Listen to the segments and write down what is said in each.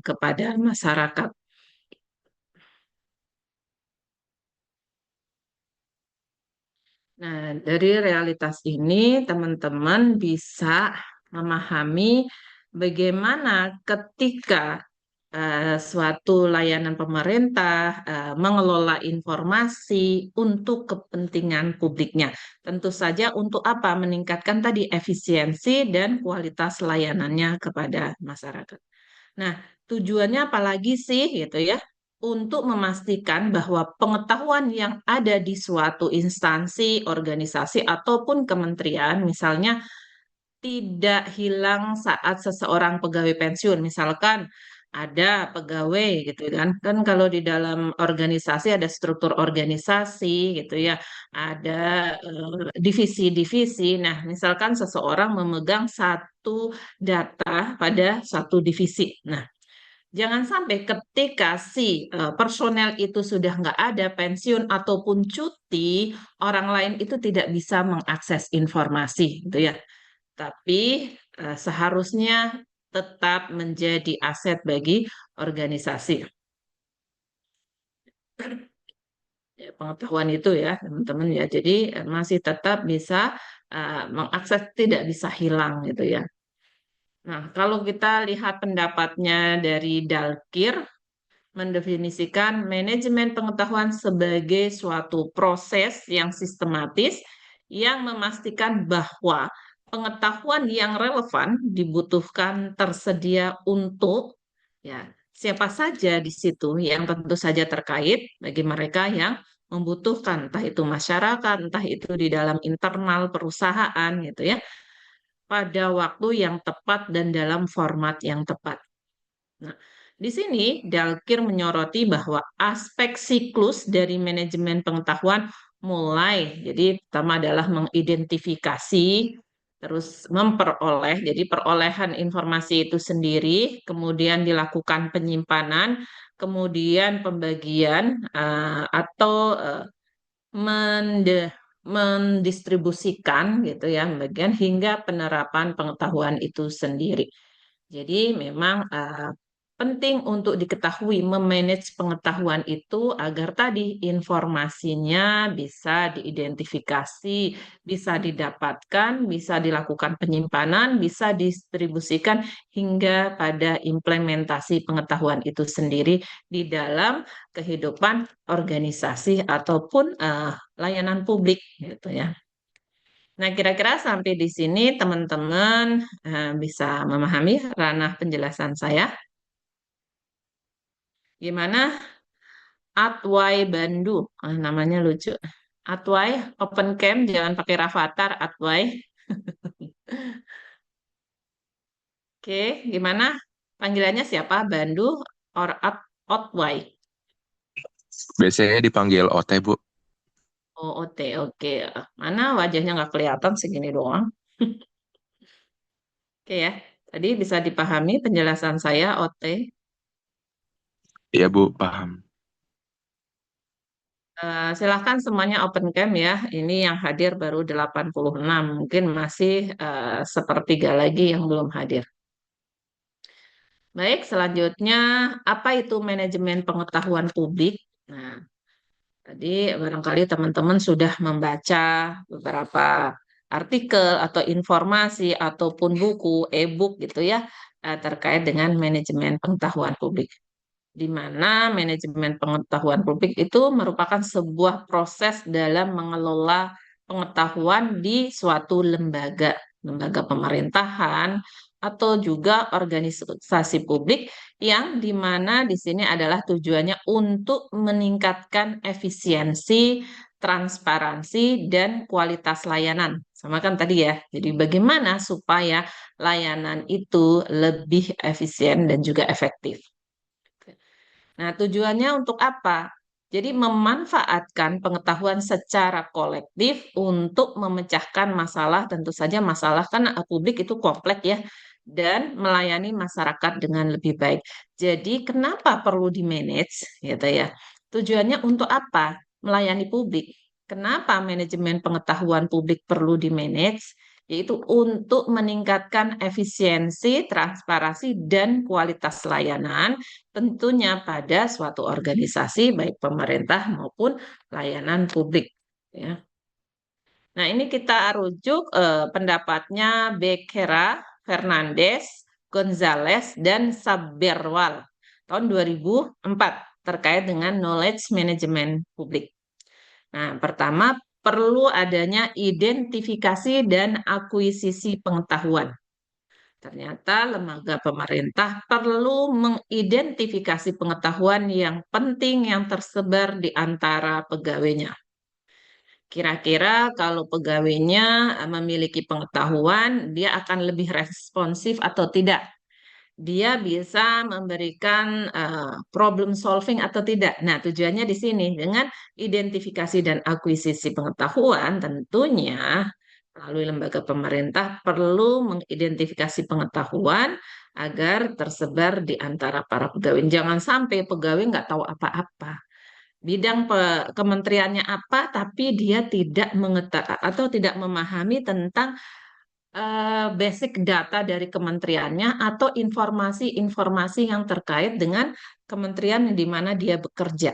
kepada masyarakat. Nah, dari realitas ini teman-teman bisa memahami bagaimana ketika suatu layanan pemerintah mengelola informasi untuk kepentingan publiknya. Tentu saja untuk apa? Meningkatkan tadi efisiensi dan kualitas layanannya kepada masyarakat. Nah, tujuannya apalagi sih gitu ya? Untuk memastikan bahwa pengetahuan yang ada di suatu instansi, organisasi ataupun kementerian, misalnya tidak hilang saat seseorang pegawai pensiun. Misalkan ada pegawai gitu kan. Kan kalau di dalam organisasi ada struktur organisasi gitu ya. Ada divisi-divisi. Nah, misalkan seseorang memegang satu data pada satu divisi. Nah, jangan sampai ketika si personel itu sudah nggak ada pensiun ataupun cuti, orang lain itu tidak bisa mengakses informasi gitu ya. Tapi seharusnya tetap menjadi aset bagi organisasi. Ya, pengetahuan itu ya, teman-teman ya. Jadi masih tetap bisa mengakses, tidak bisa hilang gitu ya. Nah, kalau kita lihat pendapatnya dari Dalkir, mendefinisikan manajemen pengetahuan sebagai suatu proses yang sistematis yang memastikan bahwa pengetahuan yang relevan dibutuhkan tersedia untuk ya siapa saja di situ yang tentu saja terkait bagi mereka yang membutuhkan, entah itu masyarakat, entah itu di dalam internal perusahaan gitu ya, pada waktu yang tepat dan dalam format yang tepat. Nah, di sini Dalkir menyoroti bahwa aspek siklus dari manajemen pengetahuan mulai, jadi pertama adalah mengidentifikasi, terus memperoleh, jadi perolehan informasi itu sendiri, kemudian dilakukan penyimpanan, kemudian pembagian atau mendistribusikan gitu ya, bagian hingga penerapan pengetahuan itu sendiri. Jadi memang penting untuk diketahui memanage pengetahuan itu agar tadi informasinya bisa diidentifikasi, bisa didapatkan, bisa dilakukan penyimpanan, bisa distribusikan hingga pada implementasi pengetahuan itu sendiri di dalam kehidupan organisasi ataupun layanan publik gitu ya. Nah, kira-kira sampai di sini teman-teman bisa memahami ranah penjelasan saya. Gimana? Atway Bandu, namanya lucu. Atway Open Camp, jangan pakai Rafathar, Atway. Oke, gimana? Panggilannya siapa? Bandu or Otway? Biasanya dipanggil OT, Bu. Oh, Ote, oke. Mana wajahnya nggak kelihatan segini doang. Oke ya, tadi bisa dipahami penjelasan saya, Ote. Iya, Bu, paham. Silahkan semuanya open cam ya. Ini yang hadir baru 86. Mungkin masih sepertiga lagi yang belum hadir. Baik, selanjutnya apa itu manajemen pengetahuan publik? Nah, tadi barangkali teman-teman sudah membaca beberapa artikel atau informasi ataupun buku, e-book gitu ya, terkait dengan manajemen pengetahuan publik, di mana manajemen pengetahuan publik itu merupakan sebuah proses dalam mengelola pengetahuan di suatu lembaga, lembaga pemerintahan, atau juga organisasi publik yang di mana di sini adalah tujuannya untuk meningkatkan efisiensi, transparansi, dan kualitas layanan. Sama kan tadi ya, jadi bagaimana supaya layanan itu lebih efisien dan juga efektif. Nah, tujuannya untuk apa? Jadi memanfaatkan pengetahuan secara kolektif untuk memecahkan masalah, tentu saja masalah kan publik itu kompleks ya, dan melayani masyarakat dengan lebih baik. Jadi kenapa perlu di-manage gitu ya? Tujuannya untuk apa? Melayani publik. Kenapa manajemen pengetahuan publik perlu di-manage? yaitu untuk meningkatkan efisiensi, transparansi, dan kualitas layanan, tentunya pada suatu organisasi, baik pemerintah maupun layanan publik. Ya. Nah, ini kita rujuk pendapatnya Becerra, Fernandez, Gonzalez, dan Saberwal tahun 2004 terkait dengan knowledge management publik. Nah, pertama perlu adanya identifikasi dan akuisisi pengetahuan. Ternyata lembaga pemerintah perlu mengidentifikasi pengetahuan yang penting yang tersebar di antara pegawainya. Kira-kira kalau pegawainya memiliki pengetahuan, dia akan lebih responsif atau tidak? Dia bisa memberikan problem solving atau tidak. Nah, tujuannya di sini dengan identifikasi dan akuisisi pengetahuan, tentunya melalui lembaga pemerintah perlu mengidentifikasi pengetahuan agar tersebar di antara para pegawai. Jangan sampai pegawai nggak tahu apa-apa. Bidang kementeriannya apa, tapi dia tidak mengetahui atau tidak memahami tentang basic data dari kementeriannya atau informasi-informasi yang terkait dengan kementerian di mana dia bekerja.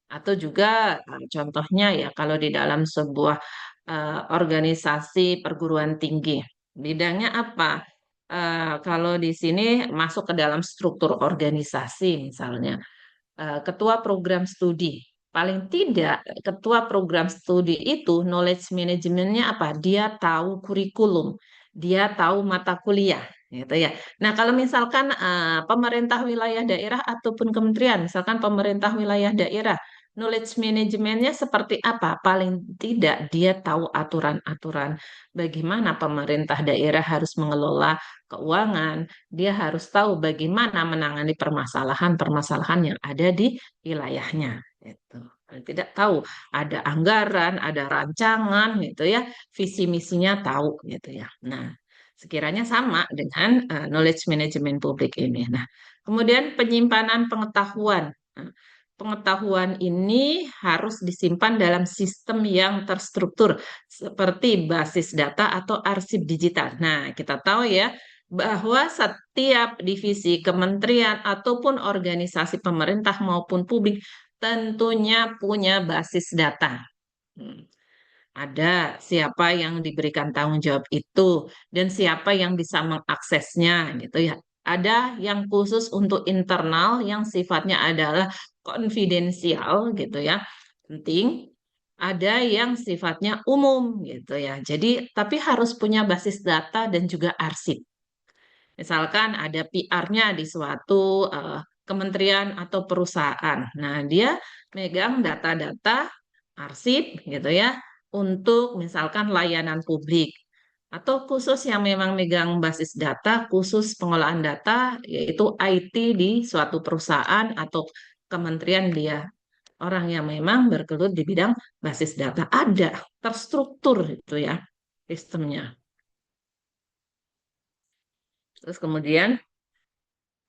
Atau juga contohnya ya kalau di dalam sebuah organisasi perguruan tinggi, bidangnya apa? Kalau di sini masuk ke dalam struktur organisasi misalnya ketua program studi. Paling tidak, ketua program studi itu knowledge manajemennya apa? Dia tahu kurikulum, dia tahu mata kuliah, gitu ya. Nah, kalau misalkan pemerintah wilayah daerah ataupun kementerian, misalkan pemerintah wilayah daerah, knowledge manajemennya seperti apa? Paling tidak dia tahu aturan-aturan bagaimana pemerintah daerah harus mengelola keuangan, dia harus tahu bagaimana menangani permasalahan-permasalahan yang ada di wilayahnya. Gitu. Tidak tahu ada anggaran, ada rancangan, gitu ya, visi misinya tahu, gitu ya. Nah, sekiranya sama dengan knowledge management publik ini. Nah, kemudian penyimpanan pengetahuan. Nah, pengetahuan ini harus disimpan dalam sistem yang terstruktur seperti basis data atau arsip digital. Nah, kita tahu ya bahwa setiap divisi kementerian ataupun organisasi pemerintah maupun publik tentunya punya basis data. Hmm. Ada siapa yang diberikan tanggung jawab itu dan siapa yang bisa mengaksesnya gitu ya. Ada yang khusus untuk internal yang sifatnya adalah konfidensial gitu ya. Penting. Ada yang sifatnya umum gitu ya. Jadi tapi harus punya basis data dan juga arsip. Misalkan ada PR-nya di suatu kementerian atau perusahaan. Nah, dia megang data-data arsip gitu ya untuk misalkan layanan publik atau khusus yang memang megang basis data, khusus pengolahan data yaitu IT di suatu perusahaan atau kementerian dia. Orang yang memang bergelut di bidang basis data ada, terstruktur itu ya sistemnya. Terus kemudian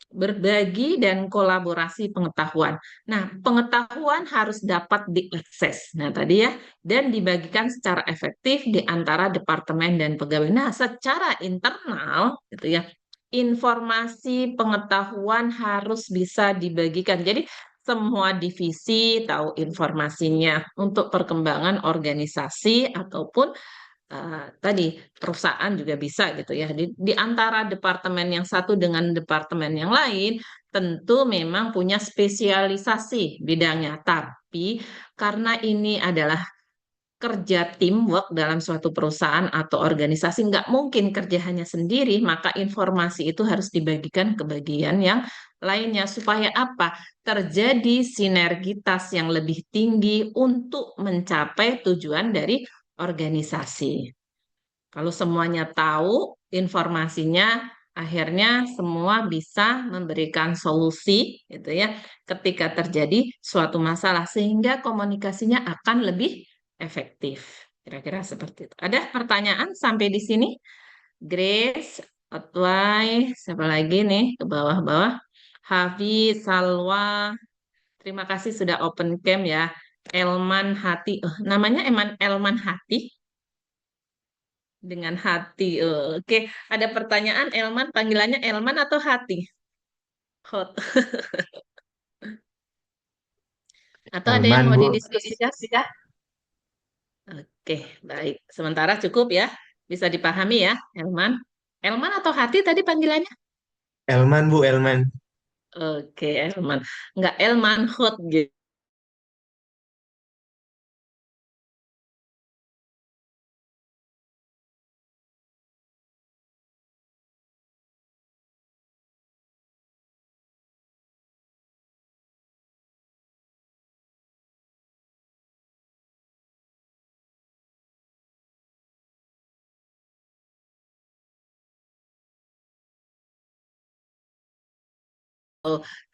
berbagi dan kolaborasi pengetahuan. Nah, pengetahuan harus dapat diakses. Nah, tadi ya, dan dibagikan secara efektif di antara departemen dan pegawai. Nah, secara internal, gitu ya, informasi pengetahuan harus bisa dibagikan. Jadi, semua divisi tahu informasinya untuk perkembangan organisasi ataupun tadi perusahaan juga bisa gitu ya. Di antara departemen yang satu dengan departemen yang lain tentu memang punya spesialisasi bidangnya. Tapi karena ini adalah kerja teamwork dalam suatu perusahaan atau organisasi, nggak mungkin kerja hanya sendiri, maka informasi itu harus dibagikan ke bagian yang lainnya supaya apa? Terjadi sinergitas yang lebih tinggi untuk mencapai tujuan dari organisasi. Kalau semuanya tahu informasinya, akhirnya semua bisa memberikan solusi gitu ya ketika terjadi suatu masalah sehingga komunikasinya akan lebih efektif. Kira-kira seperti itu. Ada pertanyaan sampai di sini? Grace, Otway, siapa lagi nih ke bawah-bawah? Hafi, Salwa, terima kasih sudah open cam ya. Elman Hati, namanya Elman Hati. Dengan hati. Oke, ada pertanyaan Elman, panggilannya Elman atau Hati? Hot. Atau ada yang Elman, mau Bu. didiskusikan? Oke, baik. Sementara cukup ya. Bisa dipahami ya, Elman. Elman atau Hati tadi panggilannya? Elman, Bu, Elman. Oke, Elman. Nggak Elman Hot gitu.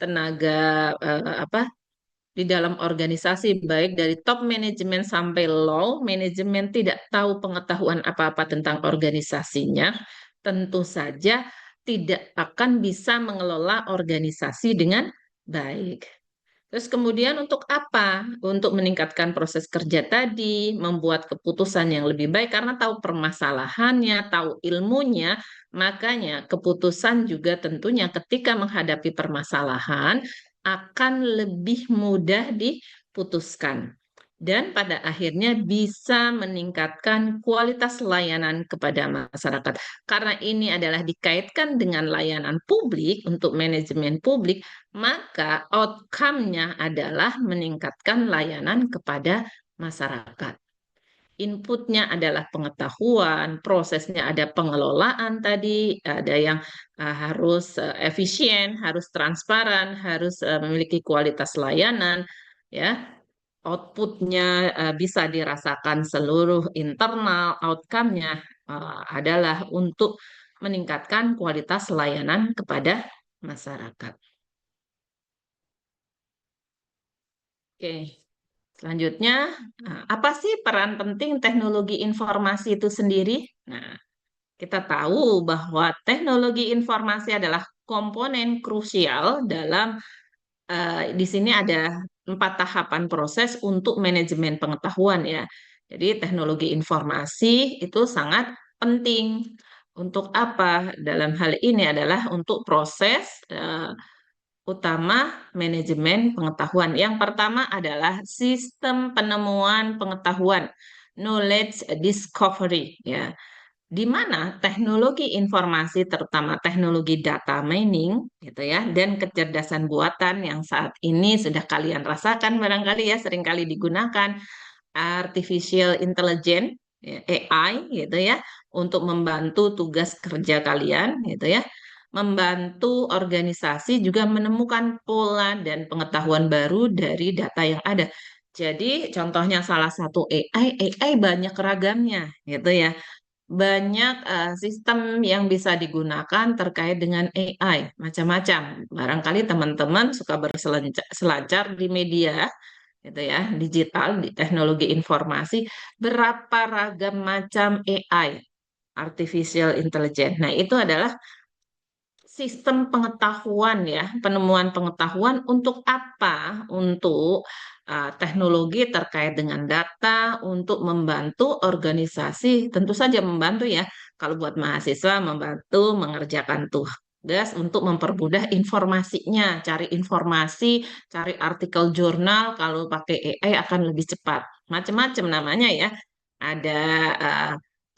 Tenaga apa di dalam organisasi baik dari top manajemen sampai low manajemen tidak tahu pengetahuan apa-apa tentang organisasinya, tentu saja tidak akan bisa mengelola organisasi dengan baik. Terus kemudian untuk apa? Untuk meningkatkan proses kerja tadi, membuat keputusan yang lebih baik karena tahu permasalahannya, tahu ilmunya, makanya keputusan juga tentunya ketika menghadapi permasalahan akan lebih mudah diputuskan. Dan pada akhirnya bisa meningkatkan kualitas layanan kepada masyarakat. Karena ini adalah dikaitkan dengan layanan publik untuk manajemen publik, maka outcome-nya adalah meningkatkan layanan kepada masyarakat. Inputnya adalah pengetahuan, prosesnya ada pengelolaan tadi, ada yang harus efisien, harus transparan, harus memiliki kualitas layanan, ya. Outputnya bisa dirasakan seluruh internal, outcome-nya adalah untuk meningkatkan kualitas layanan kepada masyarakat. Oke, selanjutnya, apa sih peran penting teknologi informasi itu sendiri? Nah, kita tahu bahwa teknologi informasi adalah komponen krusial dalam, di sini ada 4 tahapan proses untuk manajemen pengetahuan ya. Jadi teknologi informasi itu sangat penting. Untuk apa? Dalam hal ini adalah untuk proses utama manajemen pengetahuan. Yang pertama adalah sistem penemuan pengetahuan, knowledge discovery, ya. Di mana teknologi informasi, terutama teknologi data mining, gitu ya, dan kecerdasan buatan yang saat ini sudah kalian rasakan barangkali ya, seringkali digunakan, artificial intelligence, ya, AI, gitu ya, untuk membantu tugas kerja kalian, gitu ya, membantu organisasi juga menemukan pola dan pengetahuan baru dari data yang ada. Jadi contohnya salah satu AI banyak ragamnya, gitu ya. Banyak sistem yang bisa digunakan terkait dengan AI, macam-macam. Barangkali teman-teman suka berselancar di media, gitu ya, digital, di teknologi informasi, berapa ragam macam AI, artificial intelligence. Nah, itu adalah sistem pengetahuan ya, penemuan pengetahuan untuk apa? Untuk teknologi terkait dengan data, untuk membantu organisasi, tentu saja membantu ya. Kalau buat mahasiswa membantu mengerjakan tugas untuk mempermudah informasinya, cari informasi, cari artikel jurnal, kalau pakai AI akan lebih cepat. Macam-macam namanya ya. Ada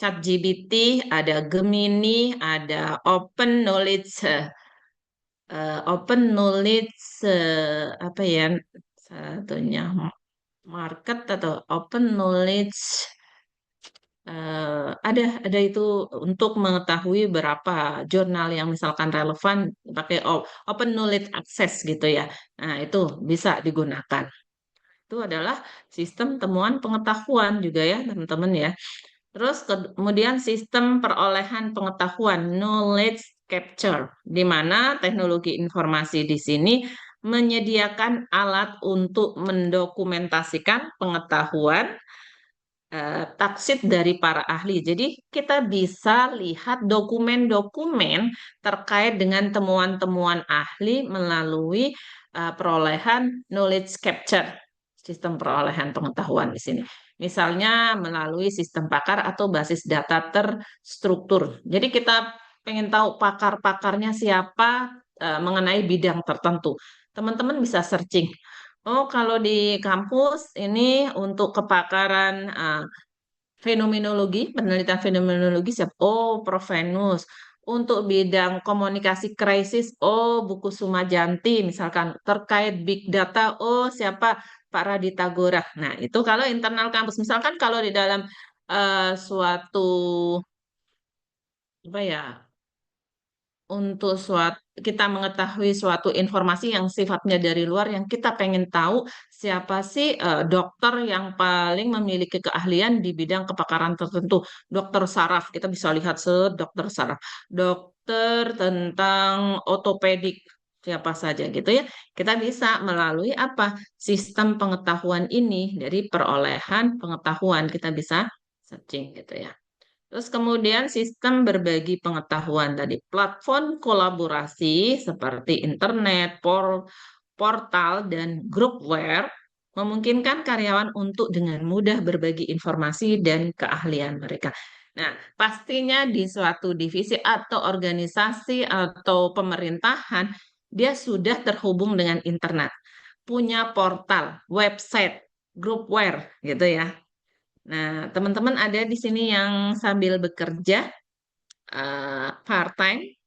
ChatGPT, ada Gemini, ada Open Knowledge apa ya satunya, market atau Open Knowledge, ada itu untuk mengetahui berapa jurnal yang misalkan relevan pakai Open Knowledge Access gitu ya. Nah, itu bisa digunakan. Itu adalah sistem temuan pengetahuan juga ya, teman-teman ya. Terus kemudian sistem perolehan pengetahuan, knowledge capture, di mana teknologi informasi di sini menyediakan alat untuk mendokumentasikan pengetahuan taksit dari para ahli. Jadi kita bisa lihat dokumen-dokumen terkait dengan temuan-temuan ahli melalui perolehan knowledge capture, sistem perolehan pengetahuan di sini. Misalnya melalui sistem pakar atau basis data terstruktur. Jadi kita pengen tahu pakar-pakarnya siapa mengenai bidang tertentu. Teman-teman bisa searching. Oh, kalau di kampus ini untuk kepakaran fenomenologi, penelitian fenomenologi siapa? Oh, Prof. Venus. Untuk bidang komunikasi krisis, oh buku Sumajanti, misalkan terkait big data, oh siapa? Pak Radita Gora. Nah, itu kalau internal kampus. Misalkan kalau di dalam suatu apa ya, untuk suatu kita mengetahui suatu informasi yang sifatnya dari luar yang kita pengen tahu siapa sih dokter yang paling memiliki keahlian di bidang kepakaran tertentu. Dokter saraf, kita bisa lihat dokter saraf. Dokter tentang ortopedik siapa saja gitu ya. Kita bisa melalui apa? Sistem pengetahuan ini dari perolehan pengetahuan kita bisa searching gitu ya. Terus kemudian sistem berbagi pengetahuan tadi, platform kolaborasi seperti internet, portal, dan groupware memungkinkan karyawan untuk dengan mudah berbagi informasi dan keahlian mereka. Nah, pastinya di suatu divisi atau organisasi atau pemerintahan, dia sudah terhubung dengan internet, punya portal, website, groupware gitu ya. Nah, teman-teman ada di sini yang sambil bekerja part-time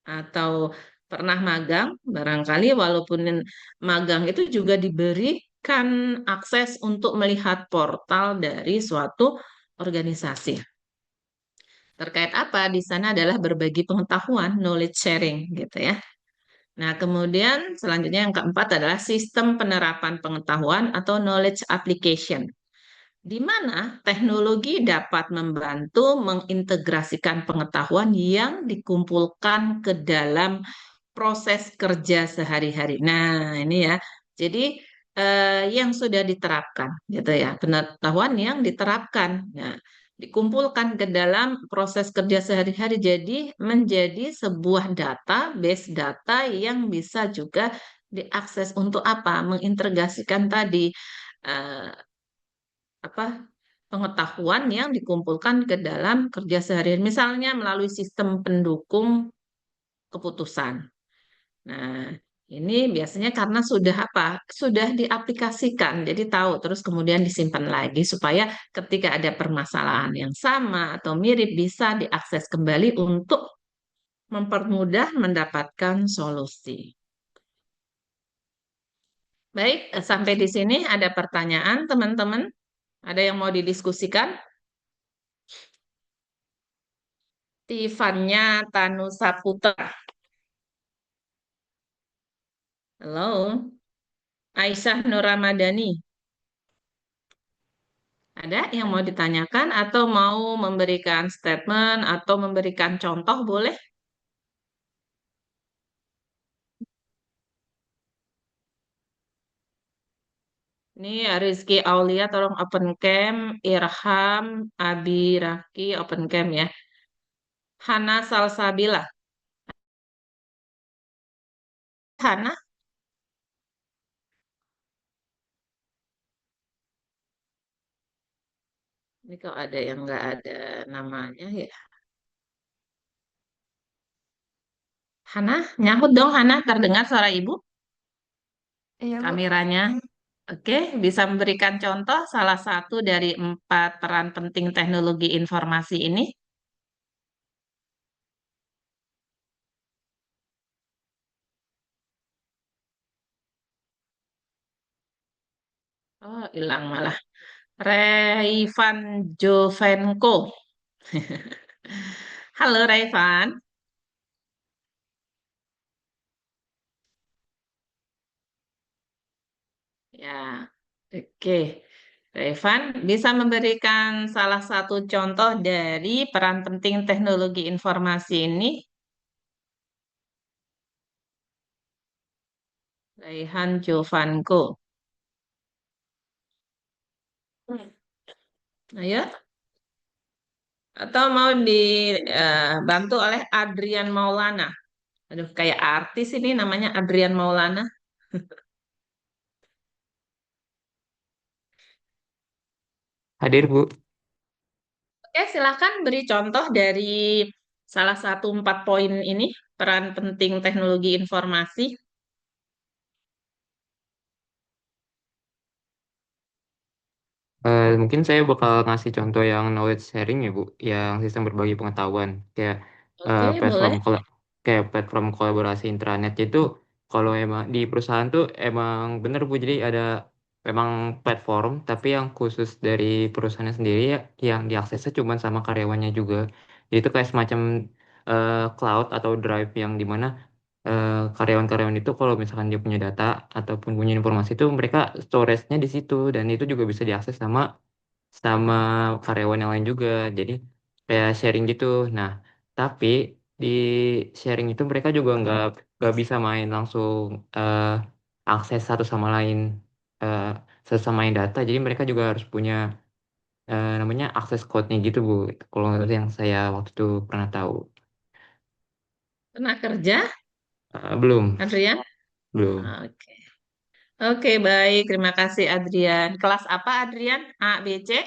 atau pernah magang, barangkali walaupun magang itu juga diberikan akses untuk melihat portal dari suatu organisasi. Terkait apa? Di sana adalah berbagi pengetahuan, knowledge sharing gitu ya. Nah, kemudian selanjutnya yang keempat adalah sistem penerapan pengetahuan atau knowledge application, di mana teknologi dapat membantu mengintegrasikan pengetahuan yang dikumpulkan ke dalam proses kerja sehari-hari. Nah, ini ya. Jadi yang sudah diterapkan, gitu ya, pengetahuan yang diterapkan. Nah, dikumpulkan ke dalam proses kerja sehari-hari, jadi menjadi sebuah data, base data yang bisa juga diakses untuk apa? Mengintegrasikan tadi eh, apa pengetahuan yang dikumpulkan ke dalam kerja sehari-hari, misalnya melalui sistem pendukung keputusan. Nah, ini biasanya karena sudah apa? Sudah diaplikasikan, jadi tahu terus kemudian disimpan lagi supaya ketika ada permasalahan yang sama atau mirip bisa diakses kembali untuk mempermudah mendapatkan solusi. Baik, sampai di sini ada pertanyaan, teman-teman? Ada yang mau didiskusikan? Tifanya Tanusaputra. Halo, Aisyah Nur Ramadhani. Ada yang mau ditanyakan atau mau memberikan statement atau memberikan contoh boleh? Ini Rizky Aulia tolong open cam, Irham, Abi Raki open cam ya. Hana Salsabila. Hana, ini kok ada yang nggak ada namanya ya. Hana, nyahut dong Hana, terdengar suara ibu? Iya, Bu. Kameranya. Oke, bisa memberikan contoh salah satu dari 4 peran penting teknologi informasi ini? Oh, hilang malah. Raivan Jovenko. Halo Raivan. Ya, oke. Raivan bisa memberikan salah satu contoh dari peran penting teknologi informasi ini? Raihan Jovanko. Ayo. Atau mau dibantu oleh Adrian Maulana. Aduh, kayak artis ini namanya Adrian Maulana. Hadir, Bu. Oke, silakan beri contoh dari salah satu 4 poin ini, peran penting teknologi informasi. Mungkin saya bakal ngasih contoh yang knowledge sharing ya, Bu, yang sistem berbagi pengetahuan. Kayak Oke, boleh. kayak platform kolaborasi intranet itu kalau emang di perusahaan tuh emang bener, Bu. Jadi ada memang platform tapi yang khusus dari perusahaannya sendiri ya, yang diaksesnya cuma sama karyawannya juga. Jadi itu kayak semacam cloud atau drive yang dimana karyawan-karyawan itu kalau misalkan dia punya data ataupun punya informasi itu mereka storage-nya di situ dan itu juga bisa diakses sama sama karyawan yang lain juga. Jadi kayak sharing gitu. Nah, tapi di sharing itu mereka juga nggak bisa main langsung akses satu sama lain eh, satu sama lain data. Jadi mereka juga harus punya namanya akses code-nya gitu, Bu. Kalau yang saya waktu itu pernah tahu. Pernah kerja, Belum, Adrian? belum. Oke. Oke, baik. Terima kasih, Adrian. Kelas apa, Adrian? A, B, C?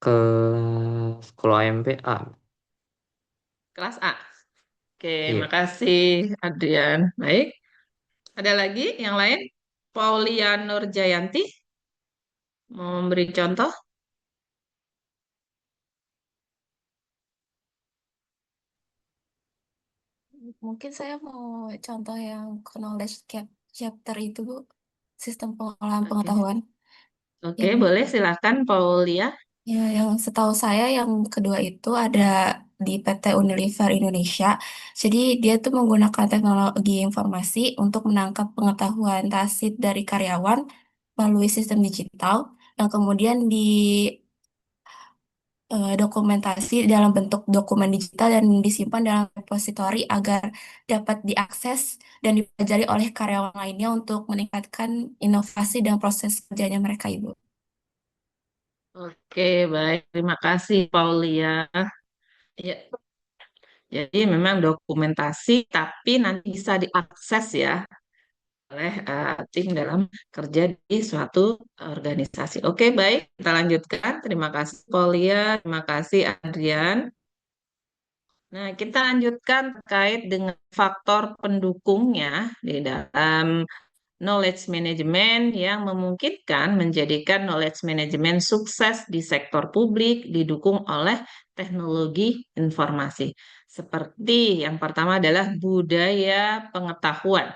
Ke kalau AMP A. Kelas A. Oke, Iya. makasih, Adrian. Baik. Ada lagi yang lain? Paulia Nurjayanti mau memberi contoh? Mungkin saya mau contoh yang knowledge chapter itu, Bu. Sistem pengolahan Oke. pengetahuan. Oke, Yang boleh silakan Paulia. yang setahu saya yang kedua itu ada di PT Unilever Indonesia. Jadi dia tuh menggunakan teknologi informasi untuk menangkap pengetahuan tasit dari karyawan melalui sistem digital yang kemudian dokumentasi dalam bentuk dokumen digital dan disimpan dalam repositori agar dapat diakses dan dipelajari oleh karyawan lainnya untuk meningkatkan inovasi dan proses kerjanya mereka, Ibu. Oke, baik. Terima kasih Paulia. Ya, jadi memang dokumentasi tapi nanti bisa diakses ya oleh tim dalam kerja di suatu organisasi. Oke, baik. Kita lanjutkan. Terima kasih Paulia, terima kasih Adrian. Nah, kita lanjutkan terkait dengan faktor pendukungnya di dalam knowledge management yang memungkinkan menjadikan knowledge management sukses di sektor publik didukung oleh teknologi informasi. Seperti yang pertama adalah budaya pengetahuan.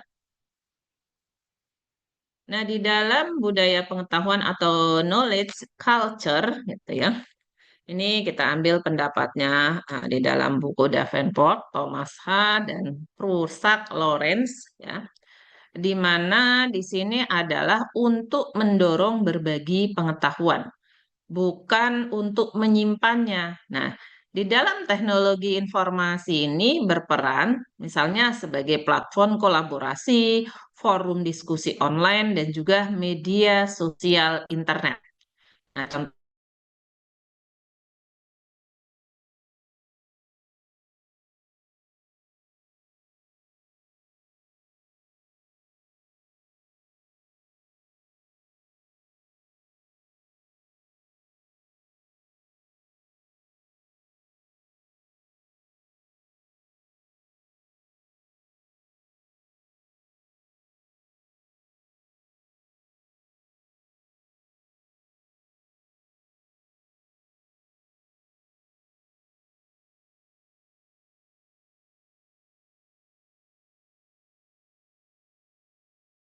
Nah, di dalam budaya pengetahuan atau knowledge culture gitu ya. Ini kita ambil pendapatnya di dalam buku Davenport, Thomas H. dan Prusak Lawrence ya. Di mana di sini adalah untuk mendorong berbagi pengetahuan, bukan untuk menyimpannya. Nah, di dalam teknologi informasi ini berperan misalnya sebagai platform kolaborasi, forum diskusi online, dan juga media sosial internet. Nah, contoh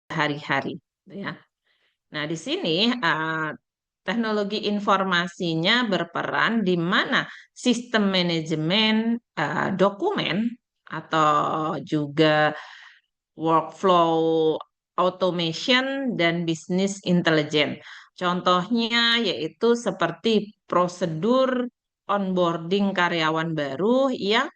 hari-hari, ya. Nah, di sini teknologi informasinya berperan di mana sistem manajemen dokumen atau juga workflow automation dan business intelligence. Contohnya yaitu seperti prosedur onboarding karyawan baru yang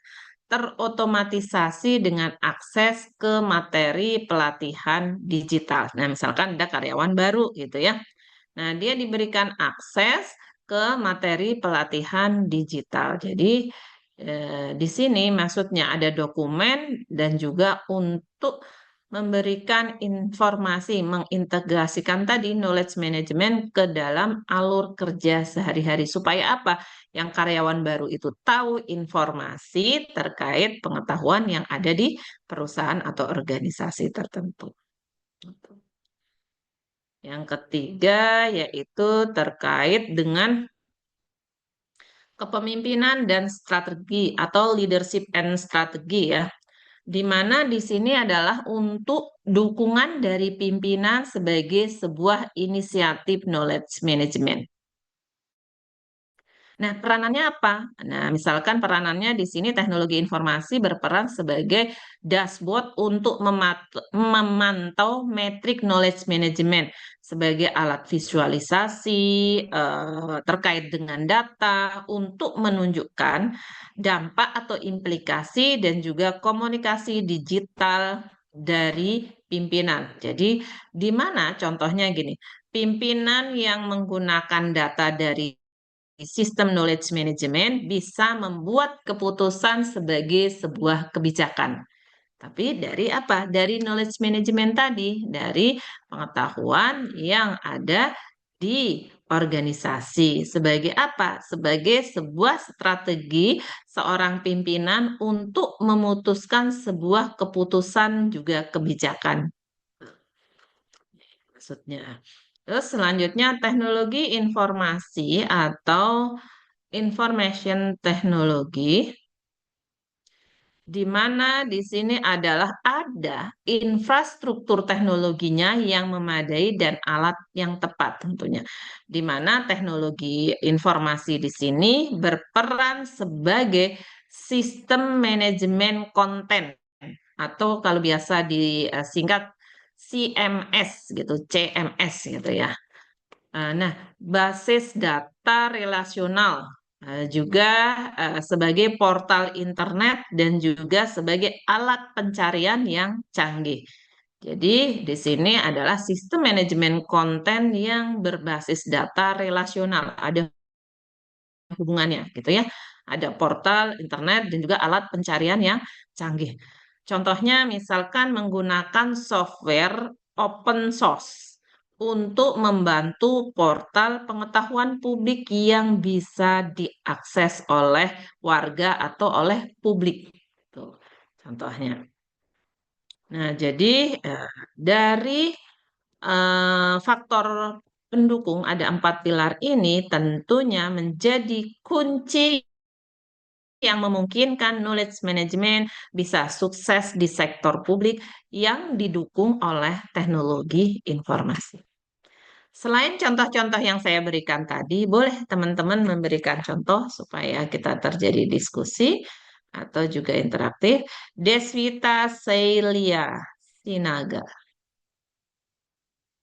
terotomatisasi dengan akses ke materi pelatihan digital. Nah, misalkan ada karyawan baru gitu ya. Nah, dia diberikan akses ke materi pelatihan digital. Jadi, di sini maksudnya ada dokumen dan juga untuk memberikan informasi, mengintegrasikan tadi knowledge management ke dalam alur kerja sehari-hari. Supaya apa? Yang karyawan baru itu tahu informasi terkait pengetahuan yang ada di perusahaan atau organisasi tertentu. Yang ketiga yaitu terkait dengan kepemimpinan dan strategi atau leadership and strategi ya. Di mana di sini adalah untuk dukungan dari pimpinan sebagai sebuah inisiatif knowledge management. Nah, peranannya apa? Nah, misalkan peranannya di sini teknologi informasi berperan sebagai dashboard untuk memantau metrik knowledge management sebagai alat visualisasi terkait dengan data untuk menunjukkan dampak atau implikasi dan juga komunikasi digital dari pimpinan. Jadi, di mana contohnya gini, pimpinan yang menggunakan data dari sistem knowledge management bisa membuat keputusan sebagai sebuah kebijakan. Tapi dari apa? Dari knowledge management tadi, dari pengetahuan yang ada di organisasi. Sebagai apa? Sebagai sebuah strategi seorang pimpinan untuk memutuskan sebuah keputusan juga kebijakan. Maksudnya. Terus selanjutnya teknologi informasi atau information technology, di mana di sini adalah ada infrastruktur teknologinya yang memadai dan alat yang tepat tentunya. Di mana teknologi informasi di sini berperan sebagai sistem manajemen konten atau kalau biasa disingkat CMS gitu, CMS gitu ya. Nah, basis data relasional juga sebagai portal internet dan juga sebagai alat pencarian yang canggih. Jadi, di sini adalah sistem manajemen konten yang berbasis data relasional. Ada hubungannya gitu ya. Ada portal internet dan juga alat pencarian yang canggih. Contohnya misalkan menggunakan software open source untuk membantu portal pengetahuan publik yang bisa diakses oleh warga atau oleh publik. Tuh, contohnya. Nah, jadi dari faktor pendukung ada 4 pilar ini tentunya menjadi kunci yang memungkinkan knowledge management bisa sukses di sektor publik yang didukung oleh teknologi informasi. Selain contoh-contoh yang saya berikan tadi, boleh teman-teman memberikan contoh supaya kita terjadi diskusi atau juga interaktif. Deswita Seilia Sinaga.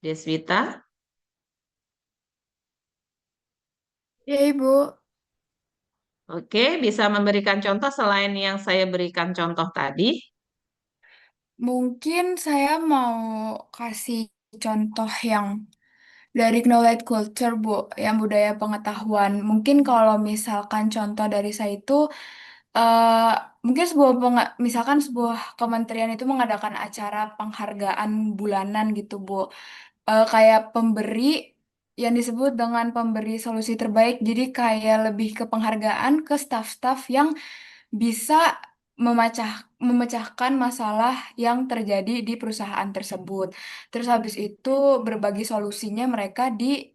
Deswita? Ya, Ibu. Oke, bisa memberikan contoh selain yang saya berikan contoh tadi. Mungkin saya mau kasih contoh yang dari knowledge culture, Bu, yang budaya pengetahuan. Mungkin kalau misalkan contoh dari saya itu, eh, mungkin misalkan sebuah kementerian itu mengadakan acara penghargaan bulanan gitu, Bu. Kayak pemberi yang disebut dengan pemberi solusi terbaik. Jadi kayak lebih ke penghargaan ke staf-staf yang bisa memecahkan masalah yang terjadi di perusahaan tersebut. Terus habis itu berbagi solusinya mereka di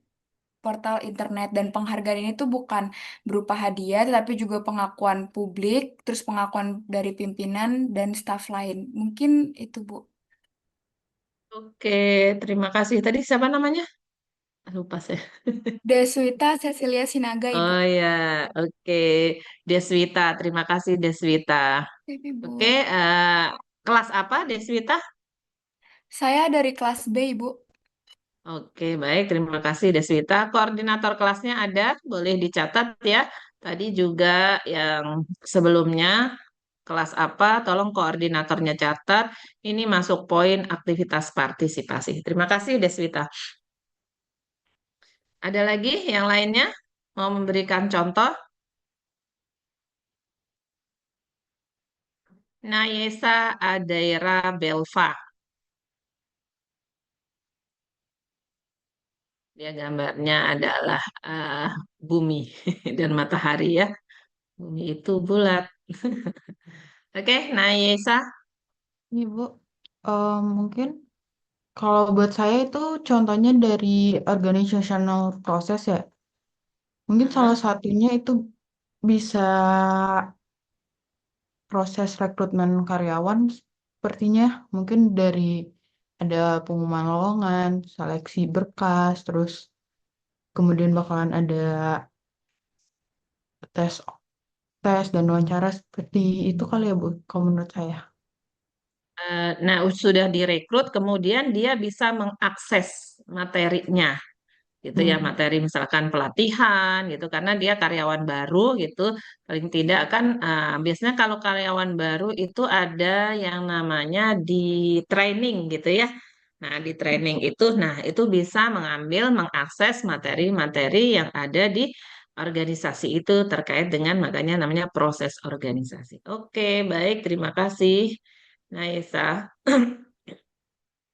portal internet, dan penghargaan ini tuh bukan berupa hadiah tetapi juga pengakuan publik, terus pengakuan dari pimpinan dan staf lain. Mungkin itu, Bu. Oke, terima kasih. Tadi siapa namanya? Lupa saya. Deswita Cecilia Sinaga, Ibu. Oh ya, oke. Deswita, terima kasih Deswita. Oke, Ibu. kelas apa Deswita? Saya dari kelas B, Ibu. Oke, baik. Terima kasih Deswita. Koordinator kelasnya ada, boleh dicatat ya. Tadi juga yang sebelumnya kelas apa, tolong koordinatornya catat. Ini masuk poin aktivitas partisipasi. Terima kasih Deswita. Ada lagi yang lainnya? Mau memberikan contoh? Nayesa Adaira Belva. Dia gambarnya adalah bumi dan matahari ya. Bumi itu bulat. Oke, nah Yesa. Ini Bu, mungkin kalau buat saya itu contohnya dari organizational process ya. Mungkin salah satunya itu bisa proses rekrutmen karyawan sepertinya. Mungkin dari ada pengumuman lowongan, seleksi berkas, terus kemudian bakalan ada tes tes dan wawancara seperti itu kali ya Bu, kalau menurut saya. Nah, sudah direkrut, kemudian dia bisa mengakses materinya, gitu ya, Hmm. materi misalkan pelatihan, gitu, karena dia karyawan baru, gitu. Paling tidak kan, biasanya kalau karyawan baru itu ada yang namanya di training, gitu ya. Nah, di training itu, nah itu bisa mengambil, mengakses materi-materi yang ada di organisasi itu terkait dengan makanya namanya proses organisasi. Oke, baik, terima kasih. Naisa.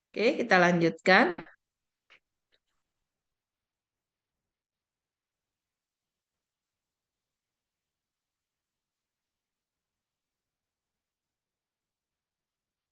Oke, kita lanjutkan.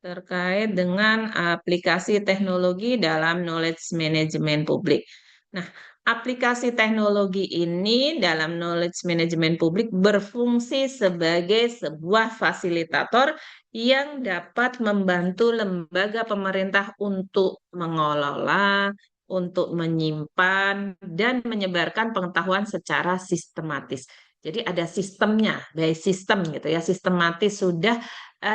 Terkait dengan aplikasi teknologi dalam knowledge management publik. Nah, aplikasi teknologi ini dalam knowledge management publik berfungsi sebagai sebuah fasilitator yang dapat membantu lembaga pemerintah untuk mengelola, untuk menyimpan, dan menyebarkan pengetahuan secara sistematis. Jadi ada sistemnya, by system gitu ya, sistematis sudah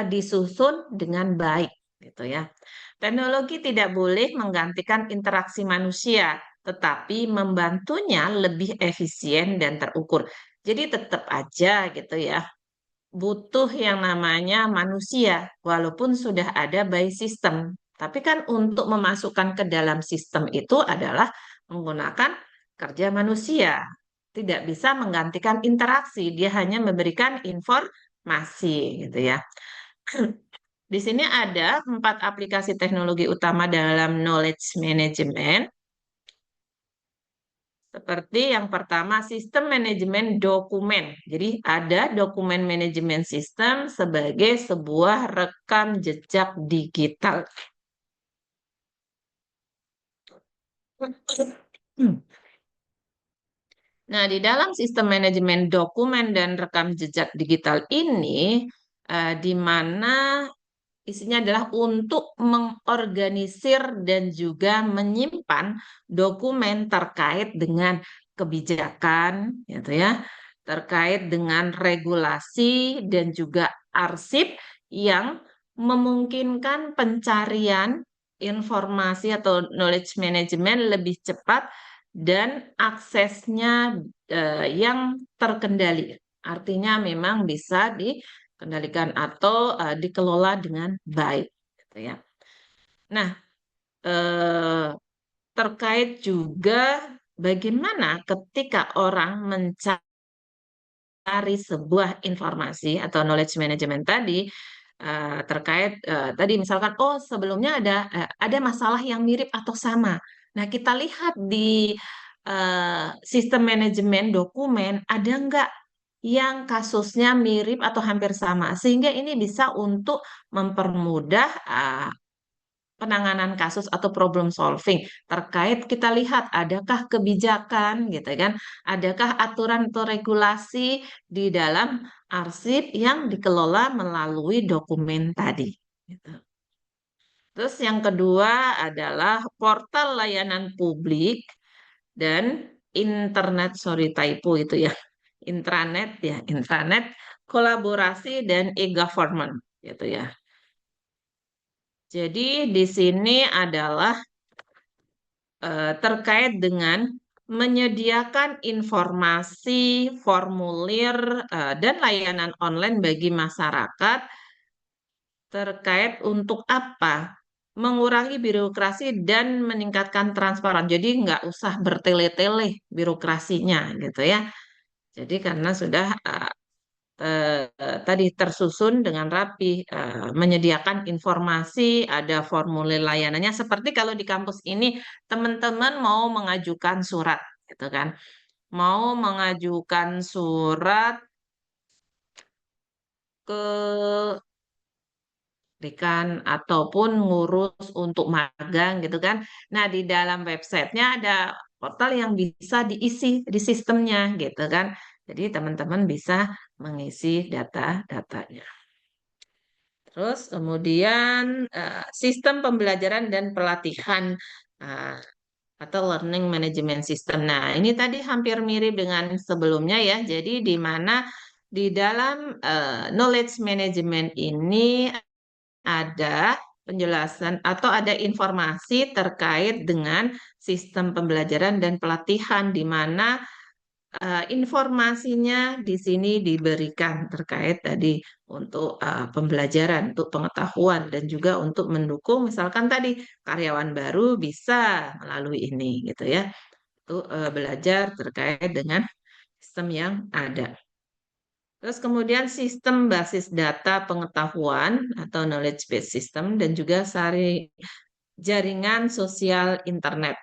disusun dengan baik gitu ya. Teknologi tidak boleh menggantikan interaksi manusia, tetapi membantunya lebih efisien dan terukur. Jadi tetap aja gitu ya, butuh yang namanya manusia, walaupun sudah ada by system. Tapi kan untuk memasukkan ke dalam sistem itu adalah menggunakan kerja manusia. Tidak bisa menggantikan interaksi, dia hanya memberikan informasi gitu ya. Di sini ada 4 aplikasi teknologi utama dalam knowledge management. Seperti yang pertama, sistem manajemen dokumen. Jadi ada dokumen manajemen sistem sebagai sebuah rekam jejak digital. Nah, di dalam sistem manajemen dokumen dan rekam jejak digital ini, di mana isinya adalah untuk mengorganisir dan juga menyimpan dokumen terkait dengan kebijakan, gitu ya, terkait dengan regulasi dan juga arsip yang memungkinkan pencarian informasi atau knowledge management lebih cepat dan aksesnya yang terkendali. Artinya memang bisa dikendalikan atau dikelola dengan baik, gitu ya. Nah, terkait juga bagaimana ketika orang mencari sebuah informasi atau knowledge management tadi terkait tadi misalkan oh sebelumnya ada masalah yang mirip atau sama. Nah, kita lihat di sistem manajemen dokumen ada nggak yang kasusnya mirip atau hampir sama sehingga ini bisa untuk mempermudah penanganan kasus atau problem solving terkait kita lihat adakah kebijakan gitu kan, adakah aturan atau regulasi di dalam arsip yang dikelola melalui dokumen tadi. Gitu. Terus yang kedua adalah portal layanan publik dan internet, sorry typo itu ya, intranet, kolaborasi dan e-government gitu ya. Jadi di sini adalah terkait dengan menyediakan informasi, formulir, dan layanan online bagi masyarakat terkait untuk apa? Mengurangi birokrasi dan meningkatkan transparan. Jadi nggak usah bertele-tele birokrasinya gitu ya. Jadi karena sudah tadi tersusun dengan rapi, menyediakan informasi, ada formulir layanannya. Seperti kalau di kampus ini teman-teman mau mengajukan surat, gitu kan? Mau mengajukan surat ke dekan ataupun ngurus untuk magang gitu kan. Nah, di dalam websitenya ada portal yang bisa diisi di sistemnya gitu kan. Jadi teman-teman bisa mengisi data-datanya. Terus kemudian sistem pembelajaran dan pelatihan eh, atau learning management system. Nah, ini tadi hampir mirip dengan sebelumnya ya. Jadi di mana di dalam knowledge management ini ada penjelasan atau ada informasi terkait dengan sistem pembelajaran dan pelatihan di mana informasinya di sini diberikan terkait tadi untuk pembelajaran, untuk pengetahuan dan juga untuk mendukung misalkan tadi karyawan baru bisa melalui ini gitu ya. Itu belajar terkait dengan sistem yang ada. Terus kemudian sistem basis data pengetahuan atau knowledge based system dan juga jaringan sosial internet.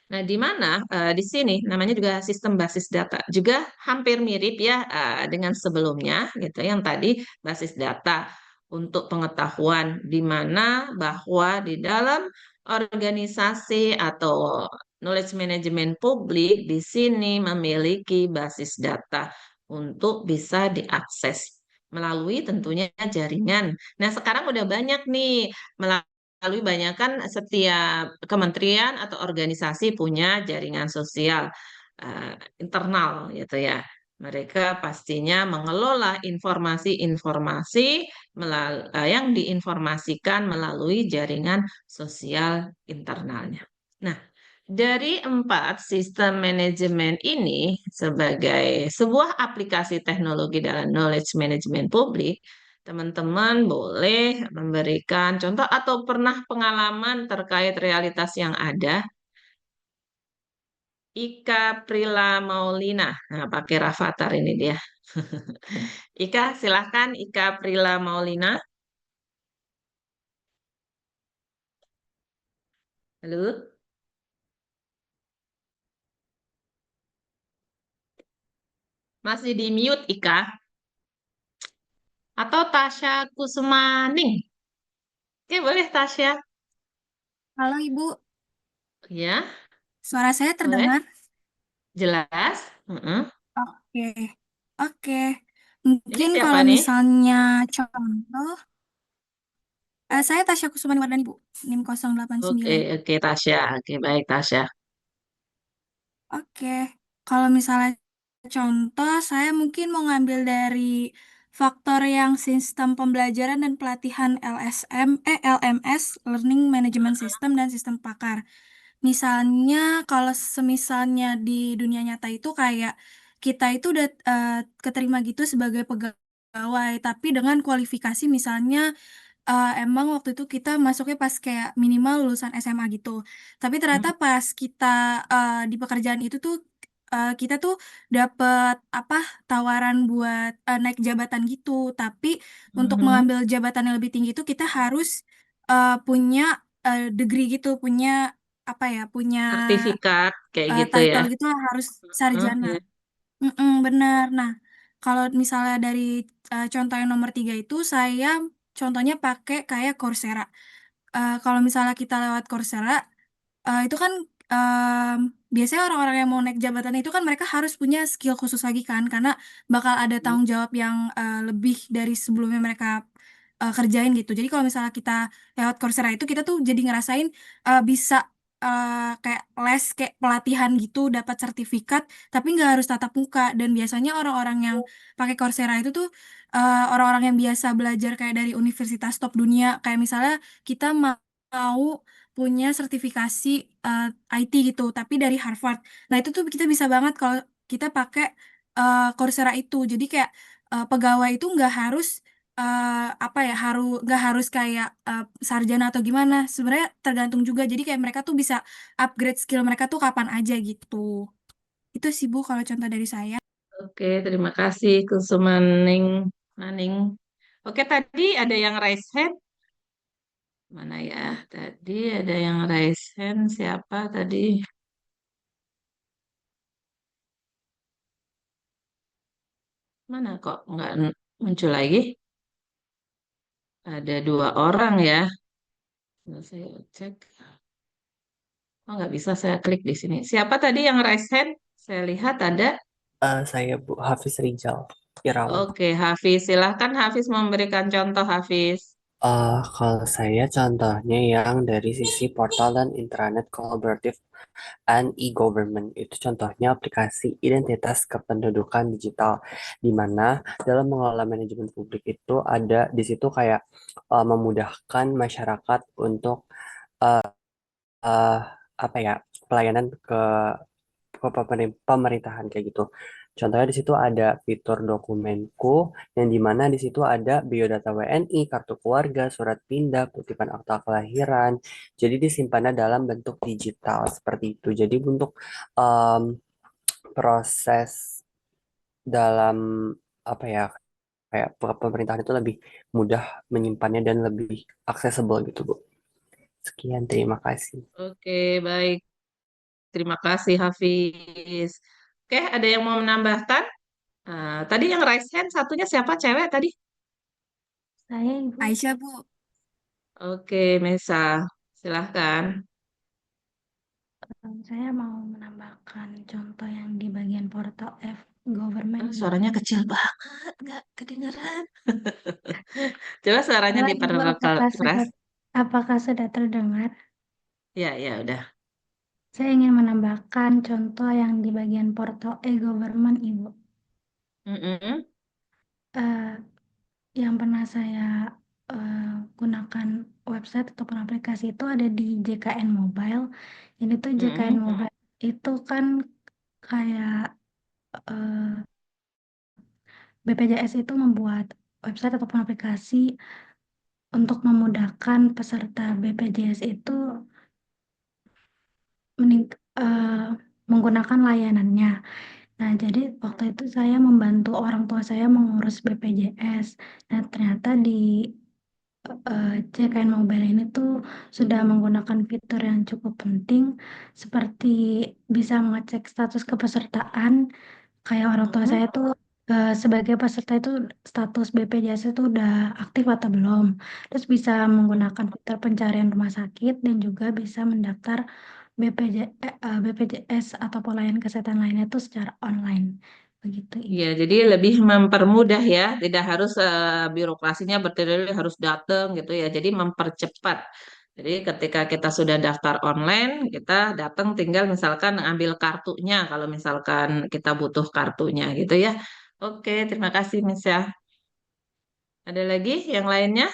Nah, di mana di sini namanya juga sistem basis data, juga hampir mirip ya dengan sebelumnya gitu yang tadi basis data untuk pengetahuan di mana bahwa di dalam organisasi atau knowledge management publik di sini memiliki basis data untuk bisa diakses melalui tentunya jaringan. Nah, sekarang udah banyak nih melalui banyak kan setiap kementerian atau organisasi punya jaringan sosial internal gitu ya. Mereka pastinya mengelola informasi-informasi yang diinformasikan melalui jaringan sosial internalnya. Nah, dari 4 sistem manajemen ini sebagai sebuah aplikasi teknologi dalam knowledge management publik, teman-teman boleh memberikan contoh atau pernah pengalaman terkait realitas yang ada. Ika Prila Maulina. Nah, pakai Rafathar ini dia. Ika, silahkan Ika Prila Maulina. Halo, masih di mute Ika. Atau Tasya Kusumaning. Oke, boleh Tasya. Halo Ibu, Ya, suara saya boleh. terdengar? Jelas. Mm-mm. Oke, oke. Ini Mungkin siapa kalau nih? misalnya contoh, saya Tasya Kusumani Wardani Bu, NIM Oke, 089. oke Tasya. Oke, baik Tasya. Oke, kalau misalnya contoh, saya mungkin mau ngambil dari faktor yang sistem pembelajaran dan pelatihan LMS, Learning Management System dan sistem pakar. Misalnya, kalau semisalnya di dunia nyata itu kayak kita itu udah keterima gitu sebagai pegawai, tapi dengan kualifikasi misalnya emang waktu itu kita masuknya pas kayak minimal lulusan SMA gitu. Tapi ternyata pas kita di pekerjaan itu tuh kita tuh dapet apa tawaran buat naik jabatan gitu. Tapi untuk Mhm. mengambil jabatan yang lebih tinggi itu kita harus punya degree gitu, punya apa ya, punya Sertifikat kayak gitu ya. title gitu lah, harus Heeh, sarjana. ya. Benar. Nah, kalau misalnya dari contoh yang nomor 3 itu, saya contohnya pakai kayak Coursera. Kalau misalnya kita lewat Coursera, itu kan biasanya orang-orang yang mau naik jabatan itu kan mereka harus punya skill khusus lagi kan, karena bakal ada tanggung jawab yang lebih dari sebelumnya mereka kerjain gitu. Jadi kalau misalnya kita lewat Coursera itu, kita tuh jadi ngerasain bisa kayak les, kayak pelatihan gitu, dapat sertifikat, tapi nggak harus tatap muka. Dan biasanya orang-orang yang pakai Coursera itu tuh orang-orang yang biasa belajar kayak dari universitas top dunia, kayak misalnya kita mau punya sertifikasi IT gitu, tapi dari Harvard. Nah, itu tuh kita bisa banget kalau kita pakai Coursera itu. Jadi kayak pegawai itu nggak harus apa ya, nggak harus kayak sarjana atau gimana. Sebenarnya tergantung juga. Jadi kayak mereka tuh bisa upgrade skill mereka tuh kapan aja gitu. Itu sih Bu kalau contoh dari saya. Oke, terima kasih Kusumaning. Maning. Oke, tadi ada yang raise hand. Mana ya? Tadi ada yang raise hand. Siapa tadi? Mana kok nggak muncul lagi? Ada 2 orang ya. Nah, saya cek. Oh, nggak bisa saya klik di sini. Siapa tadi yang raise hand? Saya lihat ada. Saya Bu Hafiz Rijal Irawan. Oke, Hafiz. Silahkan Hafiz memberikan contoh, Hafiz. Kalau saya contohnya yang dari sisi portal dan intranet kolaboratif and e-government itu contohnya aplikasi identitas kependudukan digital di mana dalam mengelola manajemen publik itu ada di situ kayak memudahkan masyarakat untuk eh, eh, apa ya pelayanan ke pemerintahan kayak gitu. Contohnya di situ ada fitur dokumenku yang dimana di situ ada biodata WNI, kartu keluarga, surat pindah, kutipan akta kelahiran. Jadi disimpannya dalam bentuk digital seperti itu. Jadi untuk em, proses dalam apa ya kayak pemerintahan itu lebih mudah menyimpannya dan lebih aksesibel gitu Bu. Sekian, terima kasih. Oke, baik. Terima kasih, Hafiz. Oke, ada yang mau menambahkan? Tadi yang raise hand satunya siapa? Cewek tadi? Saya Ibu. Aisyah, Bu. Oke, Mesa. Silahkan. Saya mau menambahkan contoh yang di bagian portal F-Government. Suaranya kecil banget, nggak kedengeran. Coba suaranya Ibu, diperkeras. apakah sudah terdengar? Ya, ya, udah. Saya ingin menambahkan contoh yang di bagian portal e-government, Ibu. Mm-mm. Eh, yang pernah saya gunakan website ataupun aplikasi itu ada di JKN Mobile. Jadi tuh JKN Mm-mm. Mobile itu kan kayak BPJS itu membuat website ataupun aplikasi untuk memudahkan peserta BPJS itu mening- eh, menggunakan layanannya. Nah, jadi waktu itu saya membantu orang tua saya mengurus BPJS. Nah, ternyata di JKN Mobile ini tuh sudah menggunakan fitur yang cukup penting seperti bisa mengecek status kepesertaan. Kayak orang tua saya tuh sebagai peserta itu status BPJS itu udah aktif atau belum. Terus bisa menggunakan fitur pencarian rumah sakit dan juga bisa mendaftar BPJS atau pelayanan kesehatan lainnya itu secara online. Begitu, Ibu. Iya, jadi lebih mempermudah ya, tidak harus birokrasinya bertele-tele harus datang gitu ya. Jadi mempercepat. Jadi ketika kita sudah daftar online, kita datang tinggal misalkan ambil kartunya kalau misalkan kita butuh kartunya gitu ya. Oke, terima kasih Miss ya. Ada lagi yang lainnya?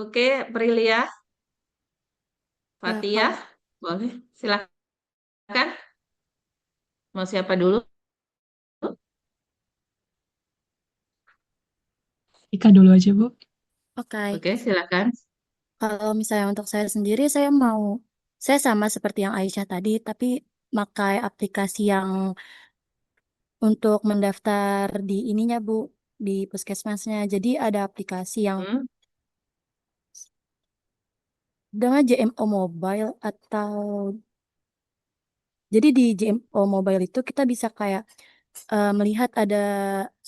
Oke, Prilia, Ya, Fatia, kalau boleh silakan. Mau siapa dulu? Ika dulu aja, Bu. Oke, Oke, silakan. kalau misalnya untuk saya sendiri, saya sama seperti yang Aisyah tadi, tapi pakai aplikasi yang untuk mendaftar di ininya, Bu, di puskesmasnya. Jadi ada aplikasi yang Hmm, dengan JMO Mobile atau jadi di JMO Mobile itu kita bisa kayak melihat ada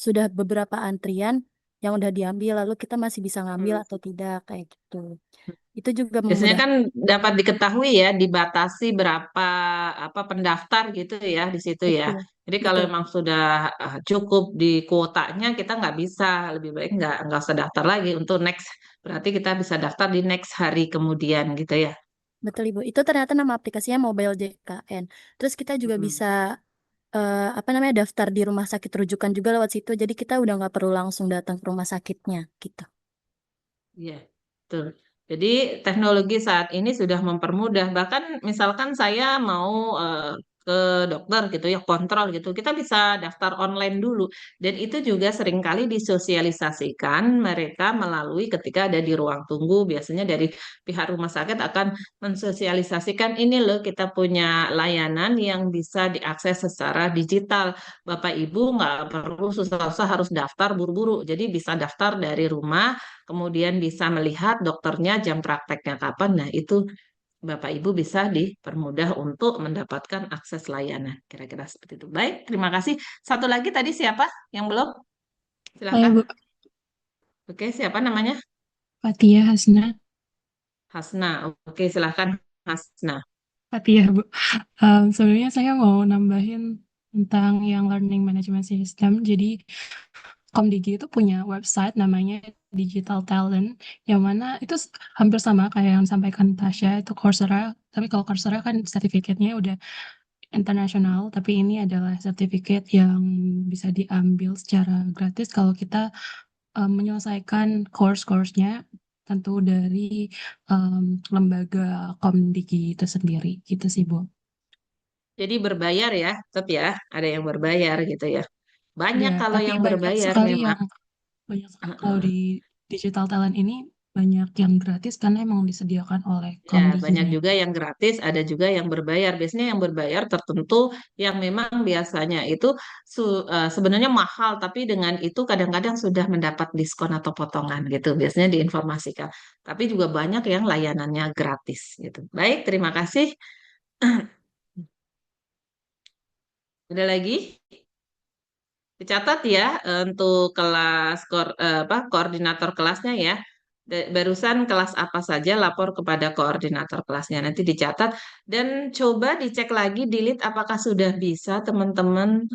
sudah beberapa antrian yang udah diambil, lalu kita masih bisa ngambil hmm. atau tidak kayak gitu. Itu juga Biasanya memudahkan. kan dapat diketahui ya, dibatasi berapa apa pendaftar gitu ya di situ ya. Betul, Jadi kalau betul, memang sudah cukup di kuotanya, kita nggak bisa, lebih baik nggak usah daftar lagi untuk next. Berarti kita bisa daftar di next hari kemudian gitu ya. betul Ibu. Itu ternyata nama aplikasinya Mobile JKN. Terus kita juga Hmm, bisa apa namanya daftar di rumah sakit rujukan juga lewat situ. Jadi kita udah nggak perlu langsung datang ke rumah sakitnya gitu. iya, betul. Jadi teknologi saat ini sudah mempermudah. Bahkan misalkan saya mau ke dokter gitu ya, kontrol gitu, kita bisa daftar online dulu. Dan itu juga seringkali disosialisasikan mereka melalui ketika ada di ruang tunggu, biasanya dari pihak rumah sakit akan mensosialisasikan ini loh kita punya layanan yang bisa diakses secara digital. Bapak Ibu nggak perlu susah-susah harus daftar buru-buru, jadi bisa daftar dari rumah, kemudian bisa melihat dokternya jam prakteknya kapan. Nah, itu Bapak Ibu bisa dipermudah untuk mendapatkan akses layanan. Kira-kira seperti itu. Baik, terima kasih. Satu lagi tadi siapa yang belum? Saya Silakan. Bu, Oke, siapa namanya? Fatia Hasna. Hasna. Oke, silakan Hasna. Fatia Bu. Sebenarnya saya mau nambahin tentang yang learning management system. Jadi Komdigi itu punya website namanya Digital Talent, yang mana itu hampir sama kayak yang disampaikan Tasya, itu Coursera. Tapi kalau Coursera kan sertifikatnya udah internasional, tapi ini adalah sertifikat yang bisa diambil secara gratis kalau kita menyelesaikan course-nya tentu dari lembaga Komdigi itu sendiri, gitu sih Bu. Jadi berbayar ya, tetap ya, ada yang berbayar gitu ya. Banyak Ada, kalau tapi yang banyak berbayar sekali memang. kalau Heeh. di digital talent ini banyak yang gratis karena emang disediakan oleh Ya, banyak Komdiginya. juga yang gratis, ada juga yang berbayar. Biasanya yang berbayar tertentu yang memang biasanya itu sebenarnya mahal, tapi dengan itu kadang-kadang sudah mendapat diskon atau potongan gitu. Biasanya diinformasikan. Tapi juga banyak yang layanannya gratis gitu. Baik, terima kasih. Ada lagi? Dicatat ya untuk kelas koordinator kelasnya ya. Barusan kelas apa saja lapor kepada koordinator kelasnya. Nanti dicatat dan coba dicek lagi delete apakah sudah bisa teman-teman.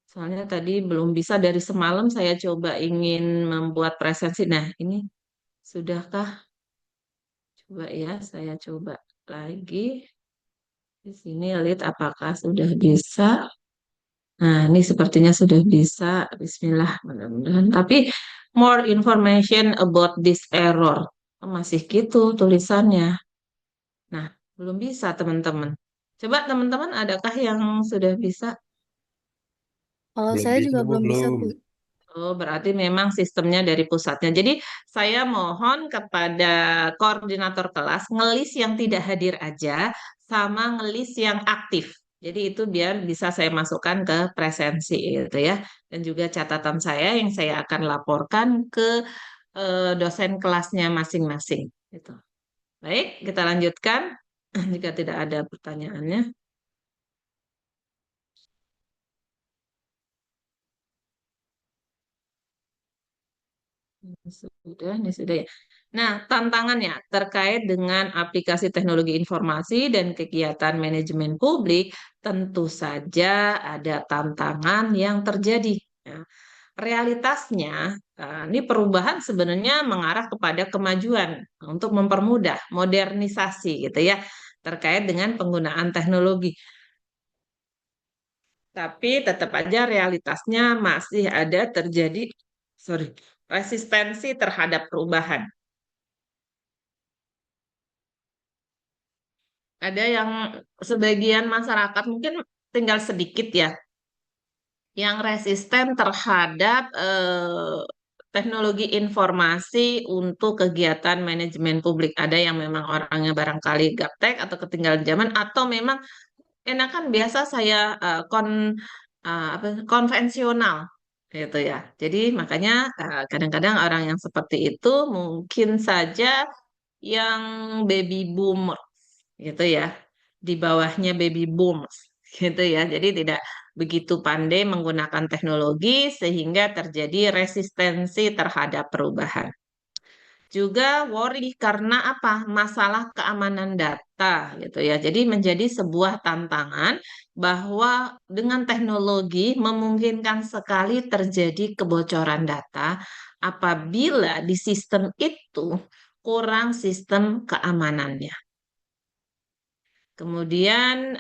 Soalnya tadi belum bisa dari semalam saya coba ingin membuat presensi. Nah, ini sudahkah? Coba ya, saya coba lagi. Di sini lihat apakah sudah bisa. Nah, ini sepertinya sudah bisa. Bismillah, mudah-mudahan. Tapi more information about this error. Oh, masih gitu tulisannya. Nah, belum bisa teman-teman. Coba teman-teman, adakah yang sudah bisa? Kalau Belum saya bisa, juga Bu, belum bisa, belum. Bu. Oh, berarti memang sistemnya dari pusatnya. Jadi, saya mohon kepada koordinator kelas ngelis yang tidak hadir aja sama ngelis yang aktif. Jadi itu biar bisa saya masukkan ke presensi itu ya. Dan juga catatan saya yang saya akan laporkan ke dosen kelasnya masing-masing. Gitu. Baik, kita lanjutkan. Jika tidak ada pertanyaannya. Ini sudah ya. Nah, tantangannya terkait dengan aplikasi teknologi informasi dan kegiatan manajemen publik, tentu saja ada tantangan yang terjadi. Ya. Realitasnya, ini perubahan sebenarnya mengarah kepada kemajuan untuk mempermudah modernisasi gitu ya, terkait dengan penggunaan teknologi. Tapi tetap aja realitasnya masih ada terjadi, resistensi terhadap perubahan. Ada yang sebagian masyarakat mungkin tinggal sedikit ya yang resisten terhadap teknologi informasi untuk kegiatan manajemen publik. Ada yang memang orangnya barangkali gaptek atau ketinggalan zaman atau memang enakan biasa saya konvensional gitu ya. Jadi makanya kadang-kadang orang yang seperti itu mungkin saja yang baby boomer gitu ya, di bawahnya baby boomers gitu ya. Jadi tidak begitu pandai menggunakan teknologi sehingga terjadi resistensi terhadap perubahan. Juga worry karena apa? Masalah keamanan data gitu ya. Jadi menjadi sebuah tantangan bahwa dengan teknologi memungkinkan sekali terjadi kebocoran data apabila di sistem itu kurang sistem keamanannya. Kemudian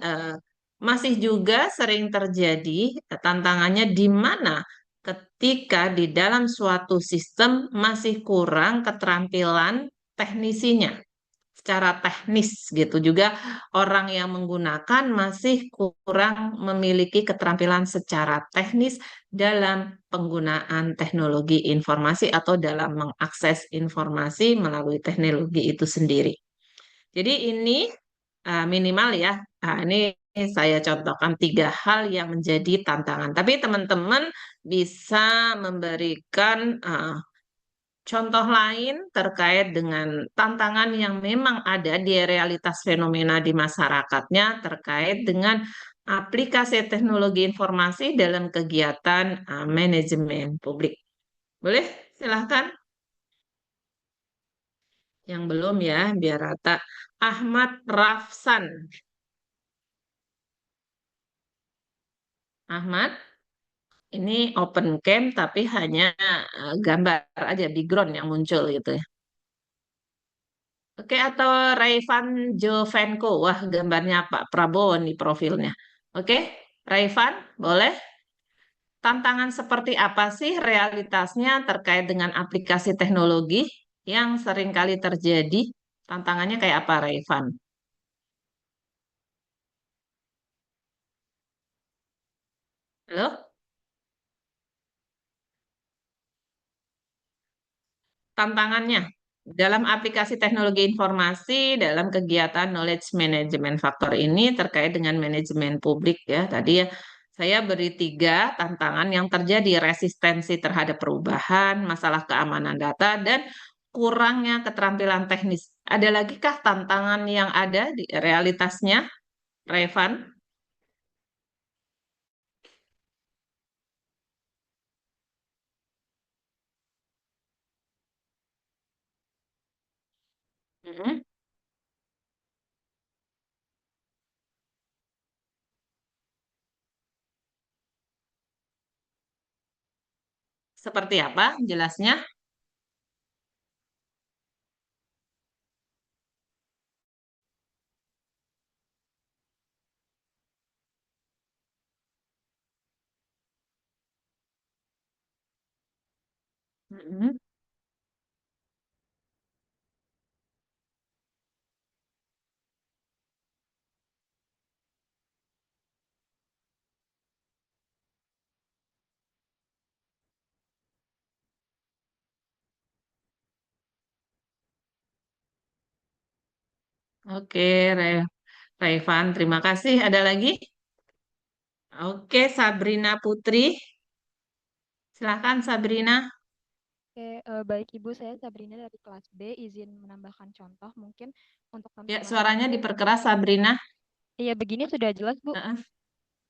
masih juga sering terjadi tantangannya di mana ketika di dalam suatu sistem masih kurang keterampilan teknisinya. secara teknis gitu. Juga orang yang menggunakan masih kurang memiliki keterampilan secara teknis dalam penggunaan teknologi informasi atau dalam mengakses informasi melalui teknologi itu sendiri. Jadi ini minimal ya. Ini saya contohkan 3 hal yang menjadi tantangan. Tapi teman-teman bisa memberikan contoh lain terkait dengan tantangan yang memang ada di realitas fenomena di masyarakatnya terkait dengan aplikasi teknologi informasi dalam kegiatan manajemen publik. Boleh? Silahkan. Yang belum ya, biar rata. Ahmad Rafsan. Ahmad, ini open cam tapi hanya gambar aja, background yang muncul gitu ya. Oke, atau Raivan Jovenko. Wah, gambarnya Pak Prabowo nih profilnya. Oke, Raivan, boleh? Tantangan seperti apa sih realitasnya terkait dengan aplikasi teknologi yang seringkali terjadi? Tantangannya kayak apa, Raivan? Halo? Tantangannya dalam aplikasi teknologi informasi dalam kegiatan knowledge management faktor ini terkait dengan manajemen publik ya. Tadi ya saya beri 3 tantangan yang terjadi: resistensi terhadap perubahan, masalah keamanan data, dan kurangnya keterampilan teknis. Ada lagi kah tantangan yang ada di realitasnya, Revan? Mm-mm. Seperti apa jelasnya? Mm-mm. Oke, Revan, terima kasih. Ada lagi? Oke, Sabrina Putri. Silakan Sabrina. Oke, baik Ibu, saya Sabrina dari kelas B, izin menambahkan contoh mungkin untuk Ya, tantangan suaranya itu. diperkeras Sabrina. Iya, begini sudah jelas, Bu. Heeh.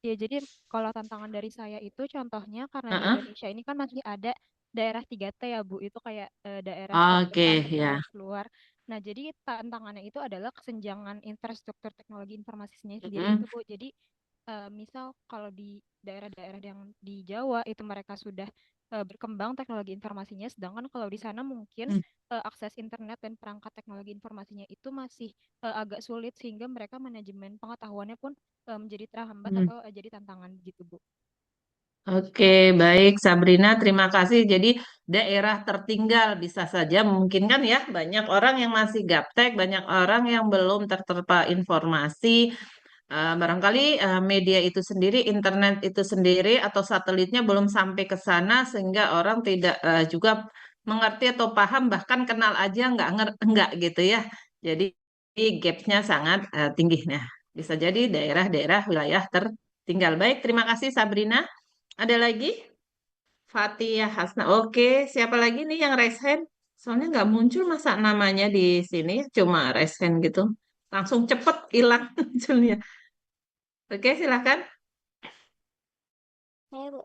Ya, jadi kalau tantangan dari saya itu contohnya karena di Heeh. Indonesia ini kan masih ada daerah 3T ya, Bu. Itu kayak daerah terdekat, Oke, ya. terluar. Nah, jadi tantangannya itu adalah kesenjangan infrastruktur teknologi informasinya sendiri Mm-mm. itu, Bu. Jadi misal kalau di daerah-daerah yang di Jawa itu mereka sudah berkembang teknologi informasinya, sedangkan kalau di sana mungkin Hmm. akses internet dan perangkat teknologi informasinya itu masih agak sulit sehingga mereka manajemen pengetahuannya pun menjadi terhambat Hmm. atau jadi tantangan gitu, Bu. Oke, baik Sabrina, terima kasih. Jadi daerah tertinggal bisa saja mungkin kan ya, banyak orang yang masih gaptek, banyak orang yang belum terterpa informasi. Barangkali media itu sendiri, internet itu sendiri, atau satelitnya belum sampai ke sana sehingga orang tidak juga mengerti atau paham, bahkan kenal aja nggak gitu ya. Jadi gapnya sangat tinggi. Nah, bisa jadi daerah-daerah wilayah tertinggal. Baik, terima kasih Sabrina. Ada lagi? Fatia Hasna. Oke, siapa lagi nih yang raise hand? Soalnya nggak muncul masa namanya di sini, cuma raise hand gitu. Langsung cepet hilang munculnya. Oke, silakan. Saya Bu,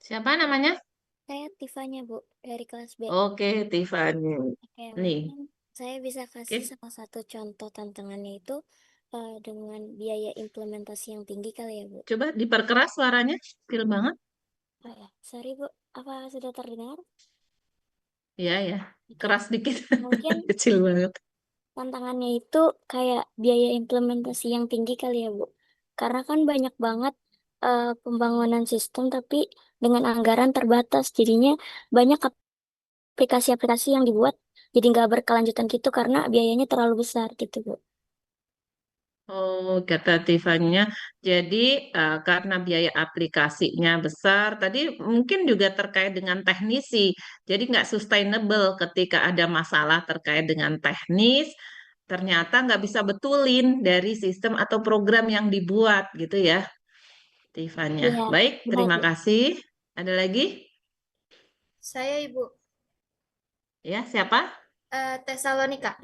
Siapa namanya? saya Tifanya Bu dari kelas B. Oke, Tiffany. Oke, Nih, mungkin saya bisa kasih oke. salah satu contoh tantangannya itu dengan biaya implementasi yang tinggi kali ya Bu. Coba diperkeras suaranya, kecil banget. Oh ya, sorry Bu, apa sudah terdengar? Ya, ya, Oke, keras dikit. mungkin Kecil banget. tantangannya itu kayak biaya implementasi yang tinggi kali ya Bu. Karena kan banyak banget pembangunan sistem tapi dengan anggaran terbatas, jadinya banyak aplikasi-aplikasi yang dibuat jadi nggak berkelanjutan gitu karena biayanya terlalu besar gitu, Bu. Oh, kata Tiffany-nya. Jadi karena biaya aplikasinya besar, tadi mungkin juga terkait dengan teknisi. Jadi nggak sustainable ketika ada masalah terkait dengan teknis, ternyata nggak bisa betulin dari sistem atau program yang dibuat gitu ya, Tiffany-nya. Iya, Baik, benar, terima Bu. kasih. Ada lagi? Saya Ibu Ya, siapa? Tesalonika.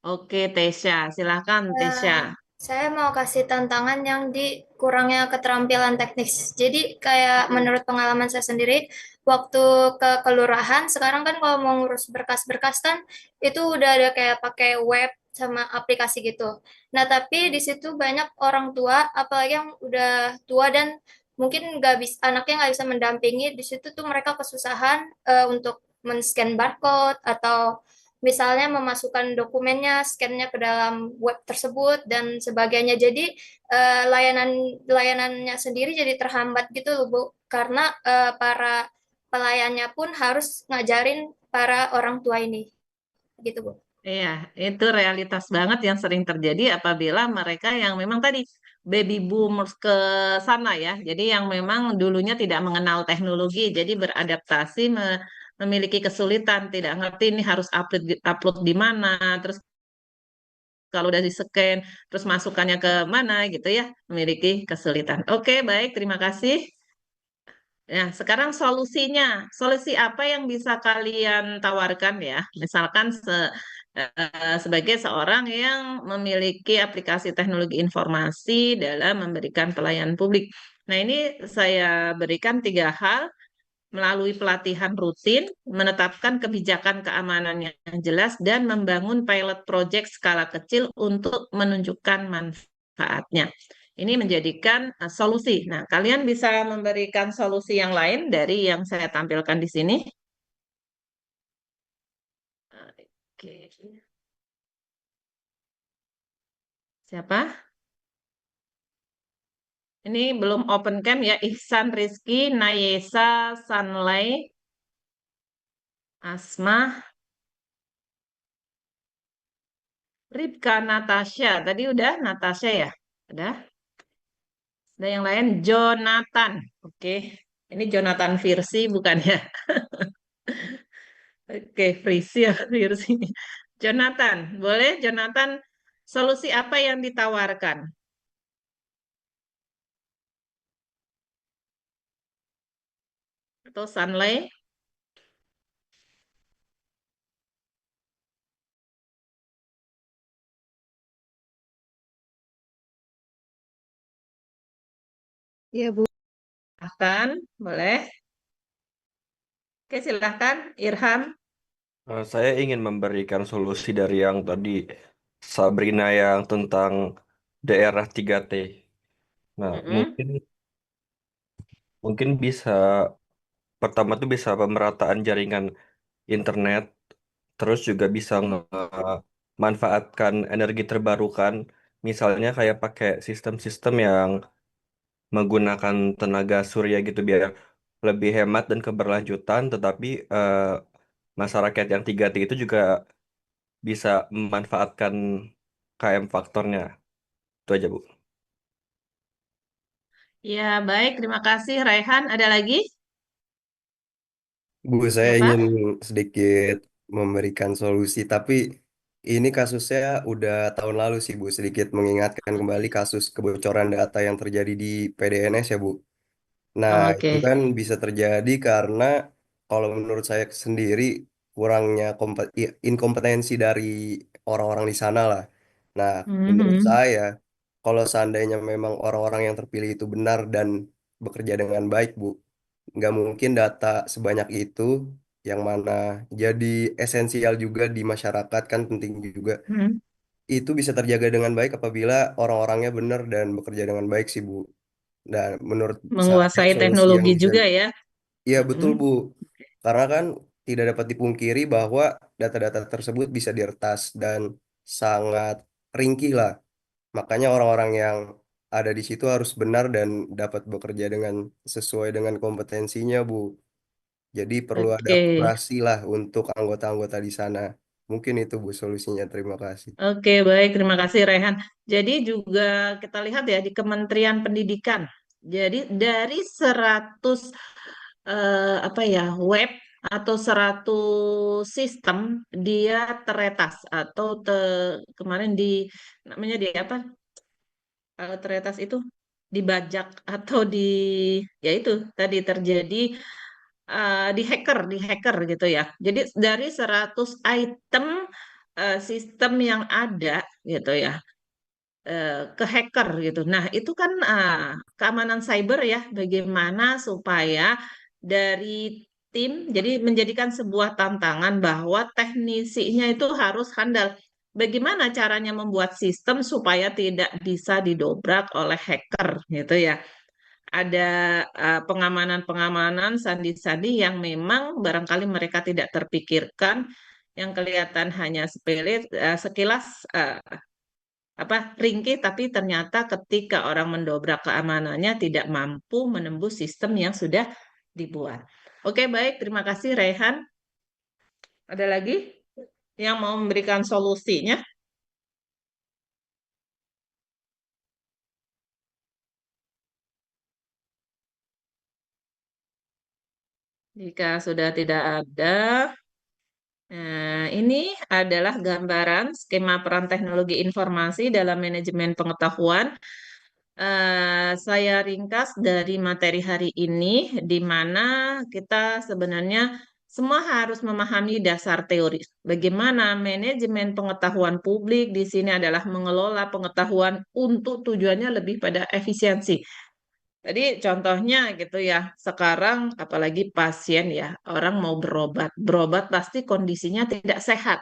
Oke, Tesya. Silakan, Tesya. Saya mau kasih tantangan yang di kurangnya keterampilan teknis. Jadi kayak menurut pengalaman saya sendiri, waktu ke kelurahan, sekarang kan kalau mau ngurus berkas-berkas kan, itu udah ada kayak pakai web sama aplikasi gitu. Nah, tapi di situ banyak orang tua, apalagi yang udah tua dan mungkin nggak bisa, anaknya nggak bisa mendampingi, di situ tuh mereka kesusahan untuk men-scan barcode atau misalnya memasukkan dokumennya, scan-nya ke dalam web tersebut dan sebagainya. Jadi layanan layanannya sendiri jadi terhambat gitu loh, Bu, karena para pelayannya pun harus ngajarin para orang tua ini, gitu, Bu. Iya, itu realitas banget yang sering terjadi apabila mereka yang memang tadi baby boomers ke sana ya. Jadi yang memang dulunya tidak mengenal teknologi, jadi beradaptasi memiliki kesulitan, tidak ngerti ini harus upload upload di mana, terus kalau udah di-scan, terus masukannya ke mana gitu ya, memiliki kesulitan. Oke, baik, terima kasih. Nah, sekarang solusinya, solusi apa yang bisa kalian tawarkan ya? Misalkan sebagai seorang yang memiliki aplikasi teknologi informasi dalam memberikan pelayanan publik. Nah, ini saya berikan 3 hal melalui pelatihan rutin, menetapkan kebijakan keamanan yang jelas, dan membangun pilot project skala kecil untuk menunjukkan manfaatnya. Ini menjadikan solusi. Nah, kalian bisa memberikan solusi yang lain dari yang saya tampilkan di sini. Oke. Siapa? Ini belum open cam ya. Ihsan Rizky, Nayesa, Sanlay, Asma, Ripka, Natasha. Tadi udah Natasha ya? Udah. Ada yang lain, Jonathan. Oke. Ini Jonathan Virsi bukan ya? Oke, Virsi ya, Virsi. Jonathan, boleh Jonathan, solusi apa yang ditawarkan? Atau Sanlay? Iya, Bu. Silahkan, boleh. Oke, silahkan, Irham. Saya ingin memberikan solusi dari yang tadi Sabrina yang tentang daerah 3T. Nah, Mm-mm. mungkin bisa pertama tuh bisa pemerataan jaringan internet, terus juga bisa memanfaatkan energi terbarukan, misalnya kayak pakai sistem-sistem yang menggunakan tenaga surya gitu biar lebih hemat dan keberlanjutan, tetapi masyarakat yang 3T itu juga bisa memanfaatkan KM faktornya. Itu aja, Bu. Ya, baik, terima kasih. Raihan, ada lagi? Bu, saya Ya, ingin Pak? sedikit memberikan solusi, tapi ini kasusnya udah tahun lalu sih, Bu. Sedikit mengingatkan kembali kasus kebocoran data yang terjadi di PDNS ya, Bu. Nah, itu Oke. kan bisa terjadi karena kalau menurut saya sendiri kurangnya inkompetensi dari orang-orang di sana lah. Nah, menurut Mhm. saya kalau seandainya memang orang-orang yang terpilih itu benar dan bekerja dengan baik, Bu, nggak mungkin data sebanyak itu yang mana jadi esensial juga di masyarakat kan penting juga. Mhm. Itu bisa terjaga dengan baik apabila orang-orangnya benar dan bekerja dengan baik sih, Bu. Dan menurut saya Menguasai solusi yang teknologi bisa, juga ya. iya betul Mhm. Bu, karena kan tidak dapat dipungkiri bahwa data-data tersebut bisa diretas dan sangat ringkih lah. Makanya orang-orang yang ada di situ harus benar dan dapat bekerja dengan sesuai dengan kompetensinya Bu. Jadi perlu ada Oke. kurasi lah untuk anggota-anggota di sana. Mungkin itu Bu solusinya. Terima kasih. Oke, baik. Terima kasih, Rehan. Jadi juga kita lihat ya di Kementerian Pendidikan. Jadi dari 100 apa ya web atau 100 sistem dia teretas atau kemarin namanya di apa teretas itu dibajak atau ya itu tadi terjadi di hacker gitu ya. Jadi dari 100 item sistem yang ada gitu ya ke hacker gitu. Nah, itu kan keamanan cyber ya, bagaimana supaya dari tim, jadi menjadikan sebuah tantangan bahwa teknisinya itu harus handal. Bagaimana caranya membuat sistem supaya tidak bisa didobrak oleh hacker gitu ya. Ada pengamanan-pengamanan sandi-sandi yang memang barangkali mereka tidak terpikirkan, yang kelihatan hanya sepele, sekilas apa ringkih, tapi ternyata ketika orang mendobrak keamanannya tidak mampu menembus sistem yang sudah dibuat. Oke, baik, terima kasih Rehan. Ada lagi yang mau memberikan solusinya? Jika sudah tidak ada, nah, ini adalah gambaran skema peran teknologi informasi dalam manajemen pengetahuan. Saya ringkas dari materi hari ini, di mana kita sebenarnya semua harus memahami dasar teori. Bagaimana manajemen pengetahuan publik di sini adalah mengelola pengetahuan untuk tujuannya lebih pada efisiensi. Jadi contohnya gitu ya, sekarang apalagi pasien ya, orang mau berobat pasti kondisinya tidak sehat.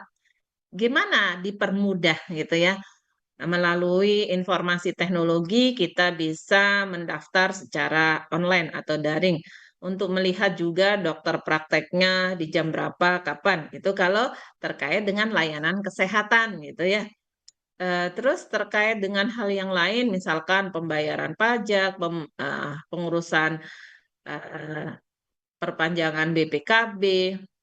Gimana dipermudah gitu ya? Nah, melalui informasi teknologi, kita bisa mendaftar secara online atau daring untuk melihat juga dokter prakteknya di jam berapa, kapan. Itu kalau terkait dengan layanan kesehatan gitu ya. Terus terkait dengan hal yang lain, misalkan pembayaran pajak, pengurusan eh, perpanjangan BPKB,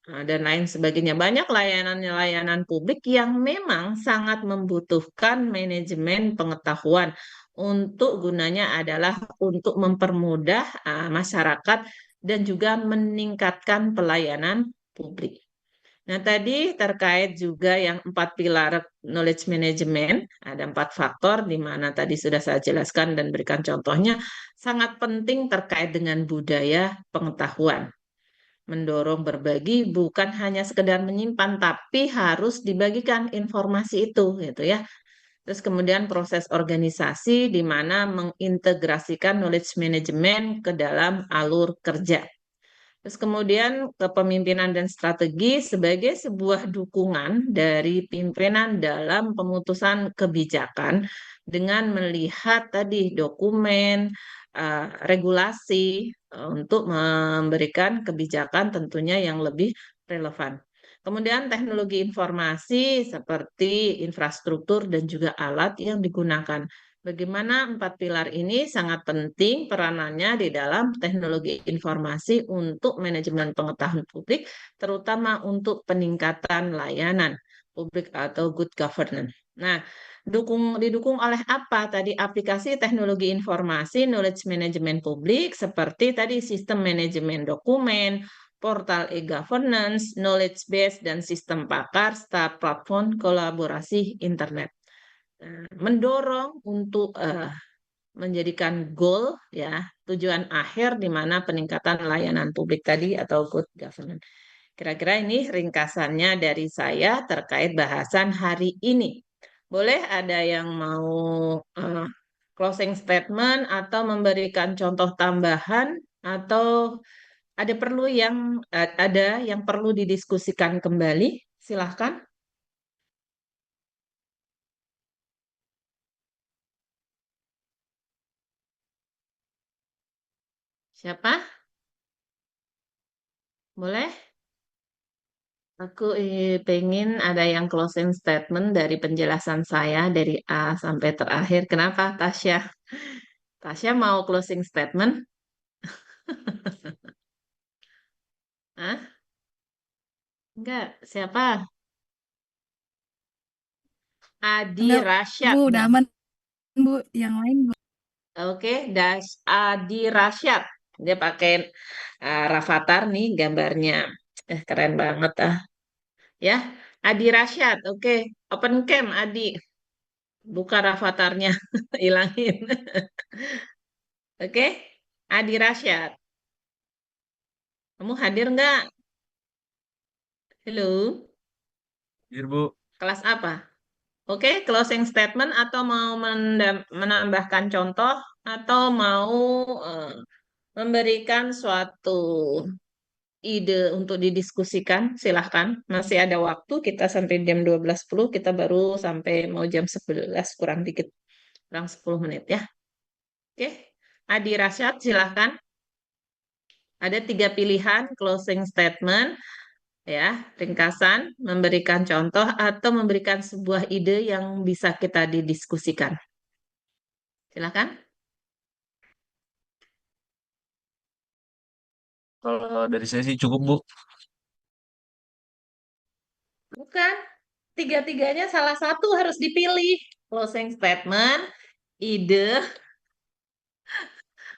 dan lain sebagainya. Banyak layanan-layanan publik yang memang sangat membutuhkan manajemen pengetahuan untuk gunanya adalah untuk mempermudah masyarakat dan juga meningkatkan pelayanan publik. Nah, tadi terkait juga yang 4 pilar knowledge management, ada 4 faktor di mana tadi sudah saya jelaskan dan berikan contohnya, sangat penting terkait dengan budaya pengetahuan. Mendorong berbagi bukan hanya sekedar menyimpan, tapi harus dibagikan informasi itu, gitu ya. Terus kemudian proses organisasi di mana mengintegrasikan knowledge management ke dalam alur kerja. Terus kemudian kepemimpinan dan strategi sebagai sebuah dukungan dari pimpinan dalam pemutusan kebijakan dengan melihat tadi dokumen, regulasi untuk memberikan kebijakan tentunya yang lebih relevan. Kemudian teknologi informasi seperti infrastruktur dan juga alat yang digunakan. Bagaimana 4 pilar ini sangat penting peranannya di dalam teknologi informasi untuk manajemen pengetahuan publik, terutama untuk peningkatan layanan publik atau good governance. Nah, didukung oleh apa tadi aplikasi teknologi informasi knowledge management publik seperti tadi sistem manajemen dokumen, portal e-governance, knowledge base, dan sistem pakar serta platform kolaborasi internet. Mendorong untuk menjadikan goal ya tujuan akhir di mana peningkatan layanan publik tadi atau good governance. Kira-kira ini ringkasannya dari saya terkait bahasan hari ini. Boleh ada yang mau closing statement atau memberikan contoh tambahan atau ada yang perlu didiskusikan kembali? Silahkan. Siapa? Boleh? Aku pengen ada yang closing statement dari penjelasan saya dari A sampai terakhir. Kenapa, Tasya? Tasya mau closing statement? Hah? Enggak, siapa? Adi Enggak, Rasyad. Bu, udah aman, Bu. Yang lain, Bu. Oke, Adi Rasyad. Dia pakai Rafathar nih gambarnya. Keren banget ah. Ya, Adi Rasyad. Oke, open cam Adi. Buka Rafatarnya, hilangin. Oke, Adi Rasyad. Kamu hadir nggak? Halo, Hadir, Bu. kelas apa? Oke, closing statement atau mau menambahkan contoh atau mau eh, memberikan suatu ide untuk didiskusikan, silahkan. Masih ada waktu, kita sampai jam 12.10, kita baru sampai mau jam 11, kurang dikit. Kurang 10 menit ya. Oke, Adi Rasyad, silahkan. Ada 3 pilihan closing statement, ya, ringkasan, memberikan contoh, atau memberikan sebuah ide yang bisa kita didiskusikan. Silahkan. Kalau dari saya sih cukup, Bu. Bukan, tiga-tiganya salah satu harus dipilih. Closing statement, ide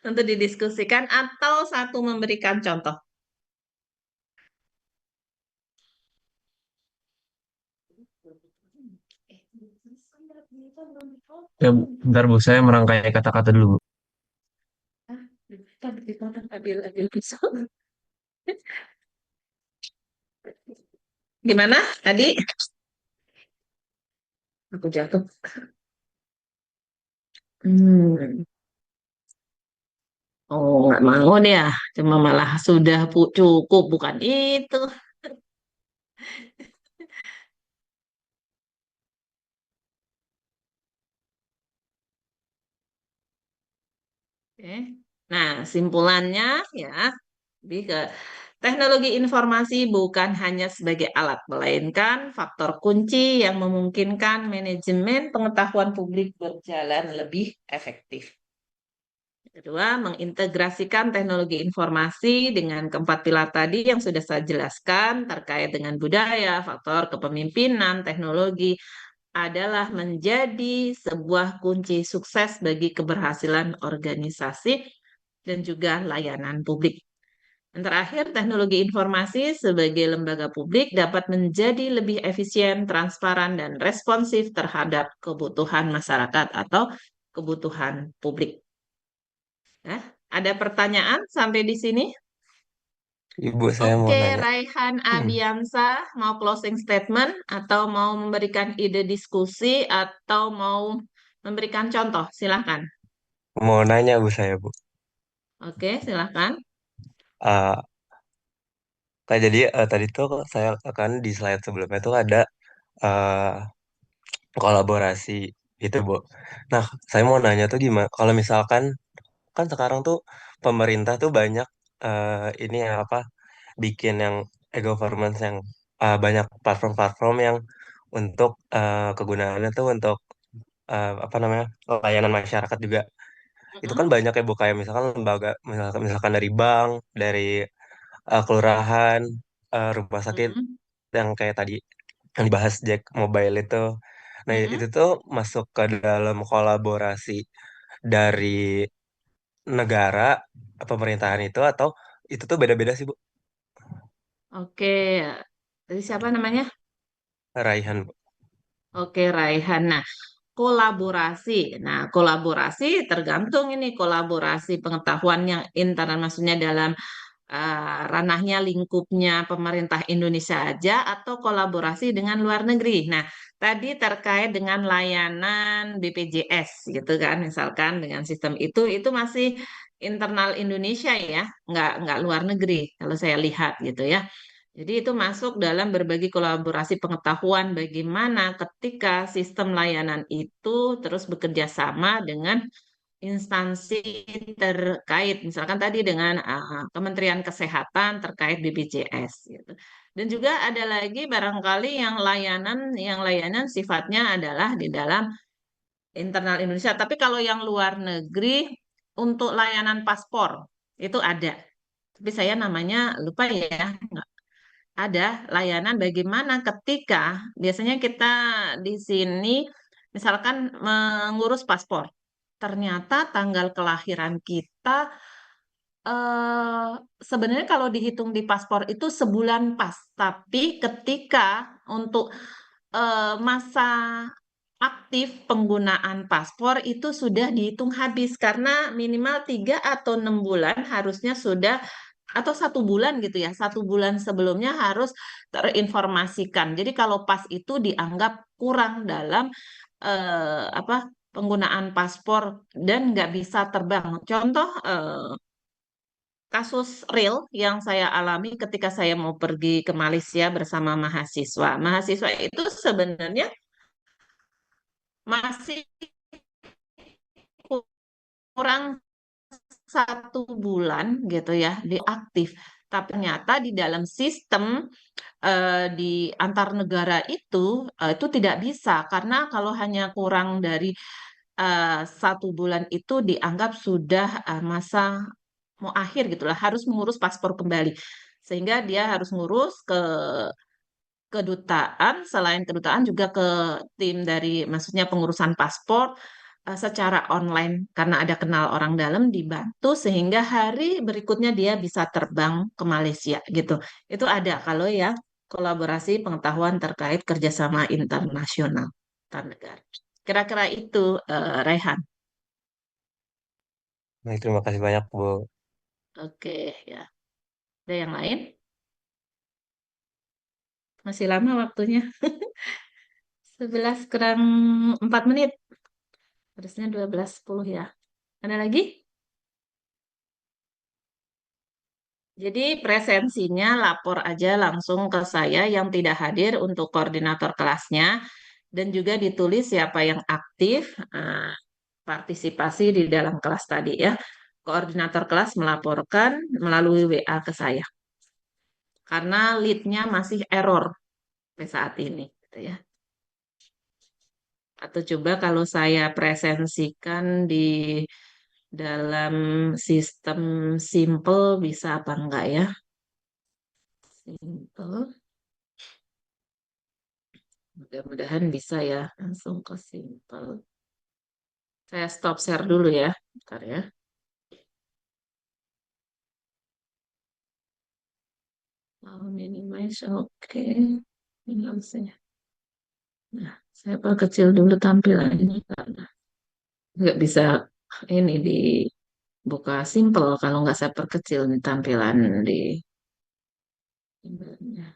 untuk didiskusikan, atau satu memberikan contoh. Ya, bentar Bu, saya merangkai kata-kata dulu, Bu. Ambil pisau. Gimana tadi? Aku jatuh. Oh, nggak mau dia. Cuma malah sudah cukup, bukan itu. Oke. Nah, simpulannya ya, lebih ke teknologi informasi bukan hanya sebagai alat, melainkan faktor kunci yang memungkinkan manajemen pengetahuan publik berjalan lebih efektif. Kedua, mengintegrasikan teknologi informasi dengan keempat pilar tadi yang sudah saya jelaskan terkait dengan budaya, faktor kepemimpinan, teknologi adalah menjadi sebuah kunci sukses bagi keberhasilan organisasi dan juga layanan publik. Yang terakhir, teknologi informasi sebagai lembaga publik dapat menjadi lebih efisien, transparan, dan responsif terhadap kebutuhan masyarakat atau kebutuhan publik. Nah, ada pertanyaan sampai di sini? Ibu saya mau Oke, nanya. Raihan Abiansa, mau closing statement atau mau memberikan ide diskusi atau mau memberikan contoh? Silahkan. Mau nanya Bu saya, Bu. Oke, silahkan. Eh, jadi tadi tuh saya kan di slide sebelumnya tuh ada eh, kolaborasi itu, Bu. Nah, saya mau nanya tuh gimana kalau misalkan kan sekarang tuh pemerintah tuh banyak ini yang apa bikin yang e-government yang banyak platform-platform yang untuk kegunaannya tuh untuk apa namanya layanan masyarakat juga. Itu kan banyak ya Bu kayak misalkan lembaga misalkan dari bank, dari kelurahan, rumah sakit yang kayak tadi yang dibahas Jack Mobile itu. Nah, itu tuh masuk ke dalam kolaborasi dari negara pemerintahan itu atau itu tuh beda-beda sih Bu? Oke, tadi siapa namanya? Raihan Bu. Oke, Raihan. Nah, kolaborasi. Nah, kolaborasi tergantung ini kolaborasi pengetahuan yang internal, maksudnya dalam ranahnya lingkupnya pemerintah Indonesia aja atau kolaborasi dengan luar negeri. Nah, tadi terkait dengan layanan BPJS gitu kan, misalkan dengan sistem itu masih internal Indonesia ya, nggak luar negeri kalau saya lihat gitu ya. Jadi itu masuk dalam berbagi kolaborasi pengetahuan bagaimana ketika sistem layanan itu terus bekerja sama dengan instansi terkait, misalkan tadi dengan Kementerian Kesehatan terkait BPJS gitu. Dan juga ada lagi barangkali yang layanan sifatnya adalah di dalam internal Indonesia. Tapi kalau yang luar negeri untuk layanan paspor itu ada. Tapi saya namanya lupa ya, ada layanan bagaimana ketika biasanya kita di sini misalkan mengurus paspor. Ternyata tanggal kelahiran kita eh, sebenarnya kalau dihitung di paspor itu sebulan pas, tapi ketika untuk masa aktif penggunaan paspor itu sudah dihitung habis karena minimal 3 atau 6 bulan harusnya sudah atau 1 bulan gitu ya, 1 bulan sebelumnya harus terinformasikan. Jadi kalau pas itu dianggap kurang dalam apa penggunaan paspor dan nggak bisa terbang. Contoh kasus real yang saya alami ketika saya mau pergi ke Malaysia bersama mahasiswa. Mahasiswa itu sebenarnya masih kurang 1 bulan gitu ya diaktif. Tapi ternyata di dalam sistem di antar negara itu tidak bisa karena kalau hanya kurang dari 1 bulan itu dianggap sudah masa mau akhir gitulah harus mengurus paspor kembali sehingga dia harus ngurus ke kedutaan, selain kedutaan juga ke tim dari maksudnya pengurusan paspor secara online karena ada kenal orang dalam dibantu sehingga hari berikutnya dia bisa terbang ke Malaysia gitu. Itu ada kalau ya kolaborasi pengetahuan terkait kerjasama internasional antar negara. Kira-kira itu Rehan. Baik, terima kasih banyak, Bu. Oke ya. Ada yang lain? Masih lama waktunya. 11 kurang 4 menit. Harusnya 12.10 ya. Ada lagi? Jadi presensinya lapor aja langsung ke saya yang tidak hadir untuk koordinator kelasnya dan juga ditulis siapa yang aktif partisipasi di dalam kelas tadi ya. Koordinator kelas melaporkan melalui WA ke saya karena lead-nya masih error sampai saat ini gitu ya. Atau coba kalau saya presensikan di dalam sistem simple bisa apa enggak ya? Simple. Mudah-mudahan bisa ya, langsung ke simple. Saya stop share dulu ya, bentar ya. Mau minimize, oke. Ini langsungnya. Nah, saya perkecil dulu tampilannya karena nggak bisa ini dibuka simple kalau nggak saya perkecil nih tampilan di emailnya.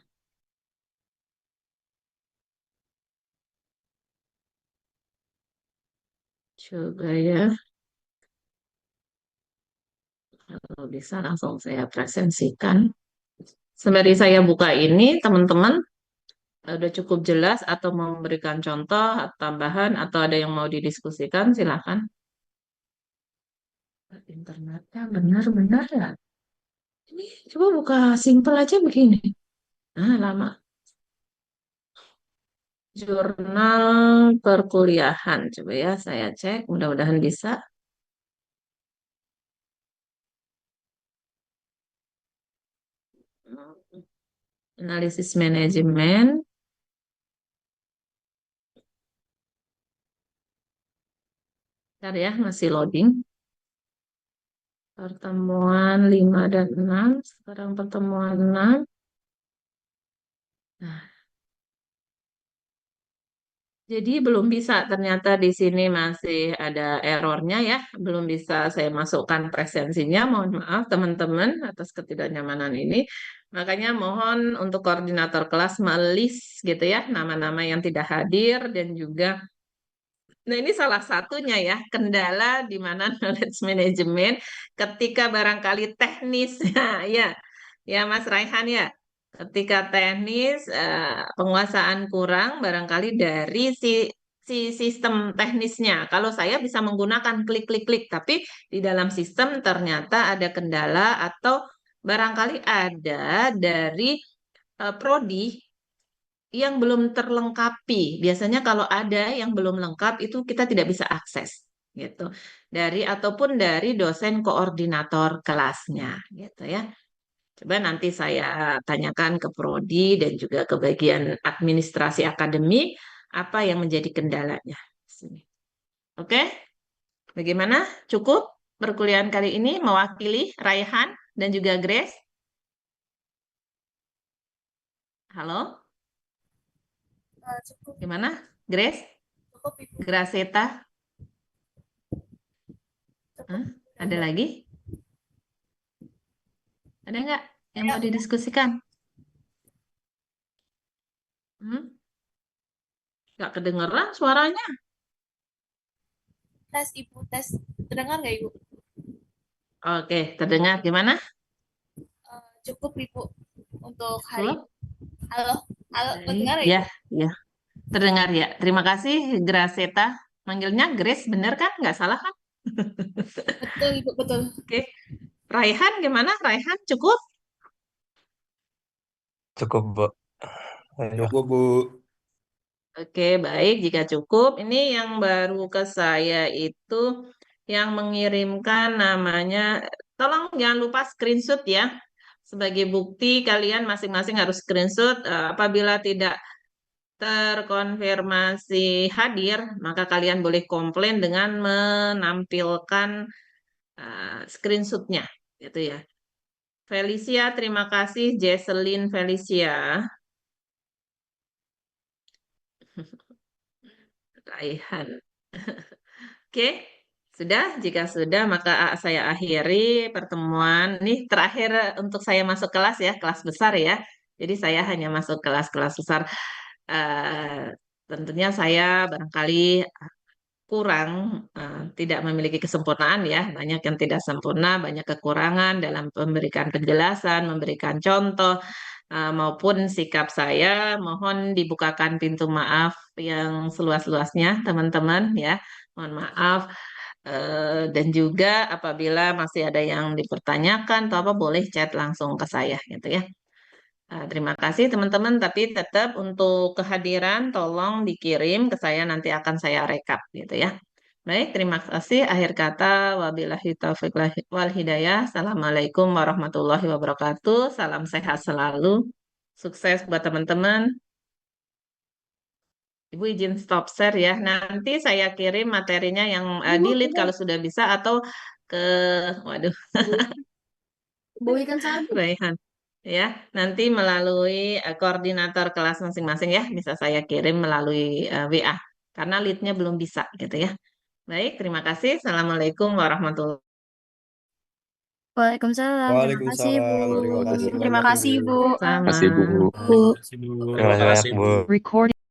Coba ya, kalau bisa langsung saya presensikan. Sembari saya buka ini, teman-teman udah cukup jelas atau mau memberikan contoh, tambahan, atau ada yang mau didiskusikan, silakan. Internetnya benar-benar ya. Ini coba buka simple aja begini. Nah, lama. Jurnal perkuliahan. Coba ya, saya cek. Mudah-mudahan bisa. Analisis manajemen. Bentar ya, masih loading. Pertemuan 5 dan 6. Sekarang pertemuan 6. Nah, jadi belum bisa ternyata di sini masih ada errornya ya, belum bisa saya masukkan presensinya. Mohon maaf teman-teman atas ketidaknyamanan ini. Makanya mohon untuk koordinator kelas melis gitu ya nama-nama yang tidak hadir dan juga nah ini salah satunya ya kendala di mana knowledge management ketika barangkali teknis ya ya Mas Raihan ya ketika teknis penguasaan kurang barangkali dari si sistem teknisnya. Kalau saya bisa menggunakan klik-klik-klik, tapi di dalam sistem ternyata ada kendala atau barangkali ada dari prodi yang belum terlengkapi. Biasanya kalau ada yang belum lengkap itu kita tidak bisa akses gitu. Dari ataupun dari dosen koordinator kelasnya gitu ya. Coba nanti saya tanyakan ke prodi dan juga ke bagian administrasi akademik apa yang menjadi kendalanya. sini. Oke, bagaimana? Cukup perkuliahan kali ini mewakili Raihan dan juga Grace? Halo, Cukup, gimana? Grace? cukup Ibu. Graceta? Cukup. Ada lagi? Ada nggak yang mau didiskusikan? Nggak kedengeran suaranya. Tes Ibu, tes. Terdengar nggak Ibu? Oke, terdengar. Gimana? Cukup Ibu untuk hari. Cukup? Halo, halo, Baik. mendengar ya Ya, Ibu? ya. Terdengar ya. Terima kasih, Graceta. Manggilnya Grace, bener kan? Nggak salah kan? Betul Ibu, betul. Oke. Raihan gimana? Raihan cukup? Cukup, Bu. Ayo. Cukup, Bu. Oke, baik. Jika cukup, ini yang baru ke saya itu yang mengirimkan namanya, tolong jangan lupa screenshot ya. Sebagai bukti kalian masing-masing harus screenshot. Apabila tidak terkonfirmasi hadir, maka kalian boleh komplain dengan menampilkan screenshotnya, gitu ya. Felicia, terima kasih. Jesselyn Felicia. Raihan. Oke, sudah. Jika sudah, maka saya akhiri pertemuan. Ini terakhir untuk saya masuk kelas ya, kelas besar ya. Jadi saya hanya masuk kelas-kelas besar. Tentunya saya barangkali kurang, tidak memiliki kesempurnaan ya. Banyak yang tidak sempurna, banyak kekurangan dalam memberikan penjelasan, memberikan contoh, maupun sikap saya. Mohon dibukakan pintu maaf yang seluas-luasnya, teman-teman ya. Mohon maaf. Dan juga apabila masih ada yang dipertanyakan atau apa, boleh chat langsung ke saya gitu ya. Terima kasih teman-teman, tapi tetap untuk kehadiran tolong dikirim ke saya, nanti akan saya rekap gitu ya. Baik, terima kasih. Akhir kata, wabillahi taufiq wal hidayah. Assalamualaikum warahmatullahi wabarakatuh. Salam sehat selalu. Sukses buat teman-teman. Ibu izin stop share ya. Nanti saya kirim materinya yang delete kalau sudah bisa, atau ke, waduh, Raihan. Ya, nanti melalui koordinator kelas masing-masing ya, bisa saya kirim melalui WA karena lead-nya belum bisa gitu ya. Baik, terima kasih. Assalamualaikum warahmatullahi wabarakatuh. Waalaikumsalam. Terima kasih, Bu. Waalaikumsalam. Terima kasih Terima banyak, kasih, Ibu. Bu. Kasih, Bu. Bu. Terima kasih banyak, Bu. Recording.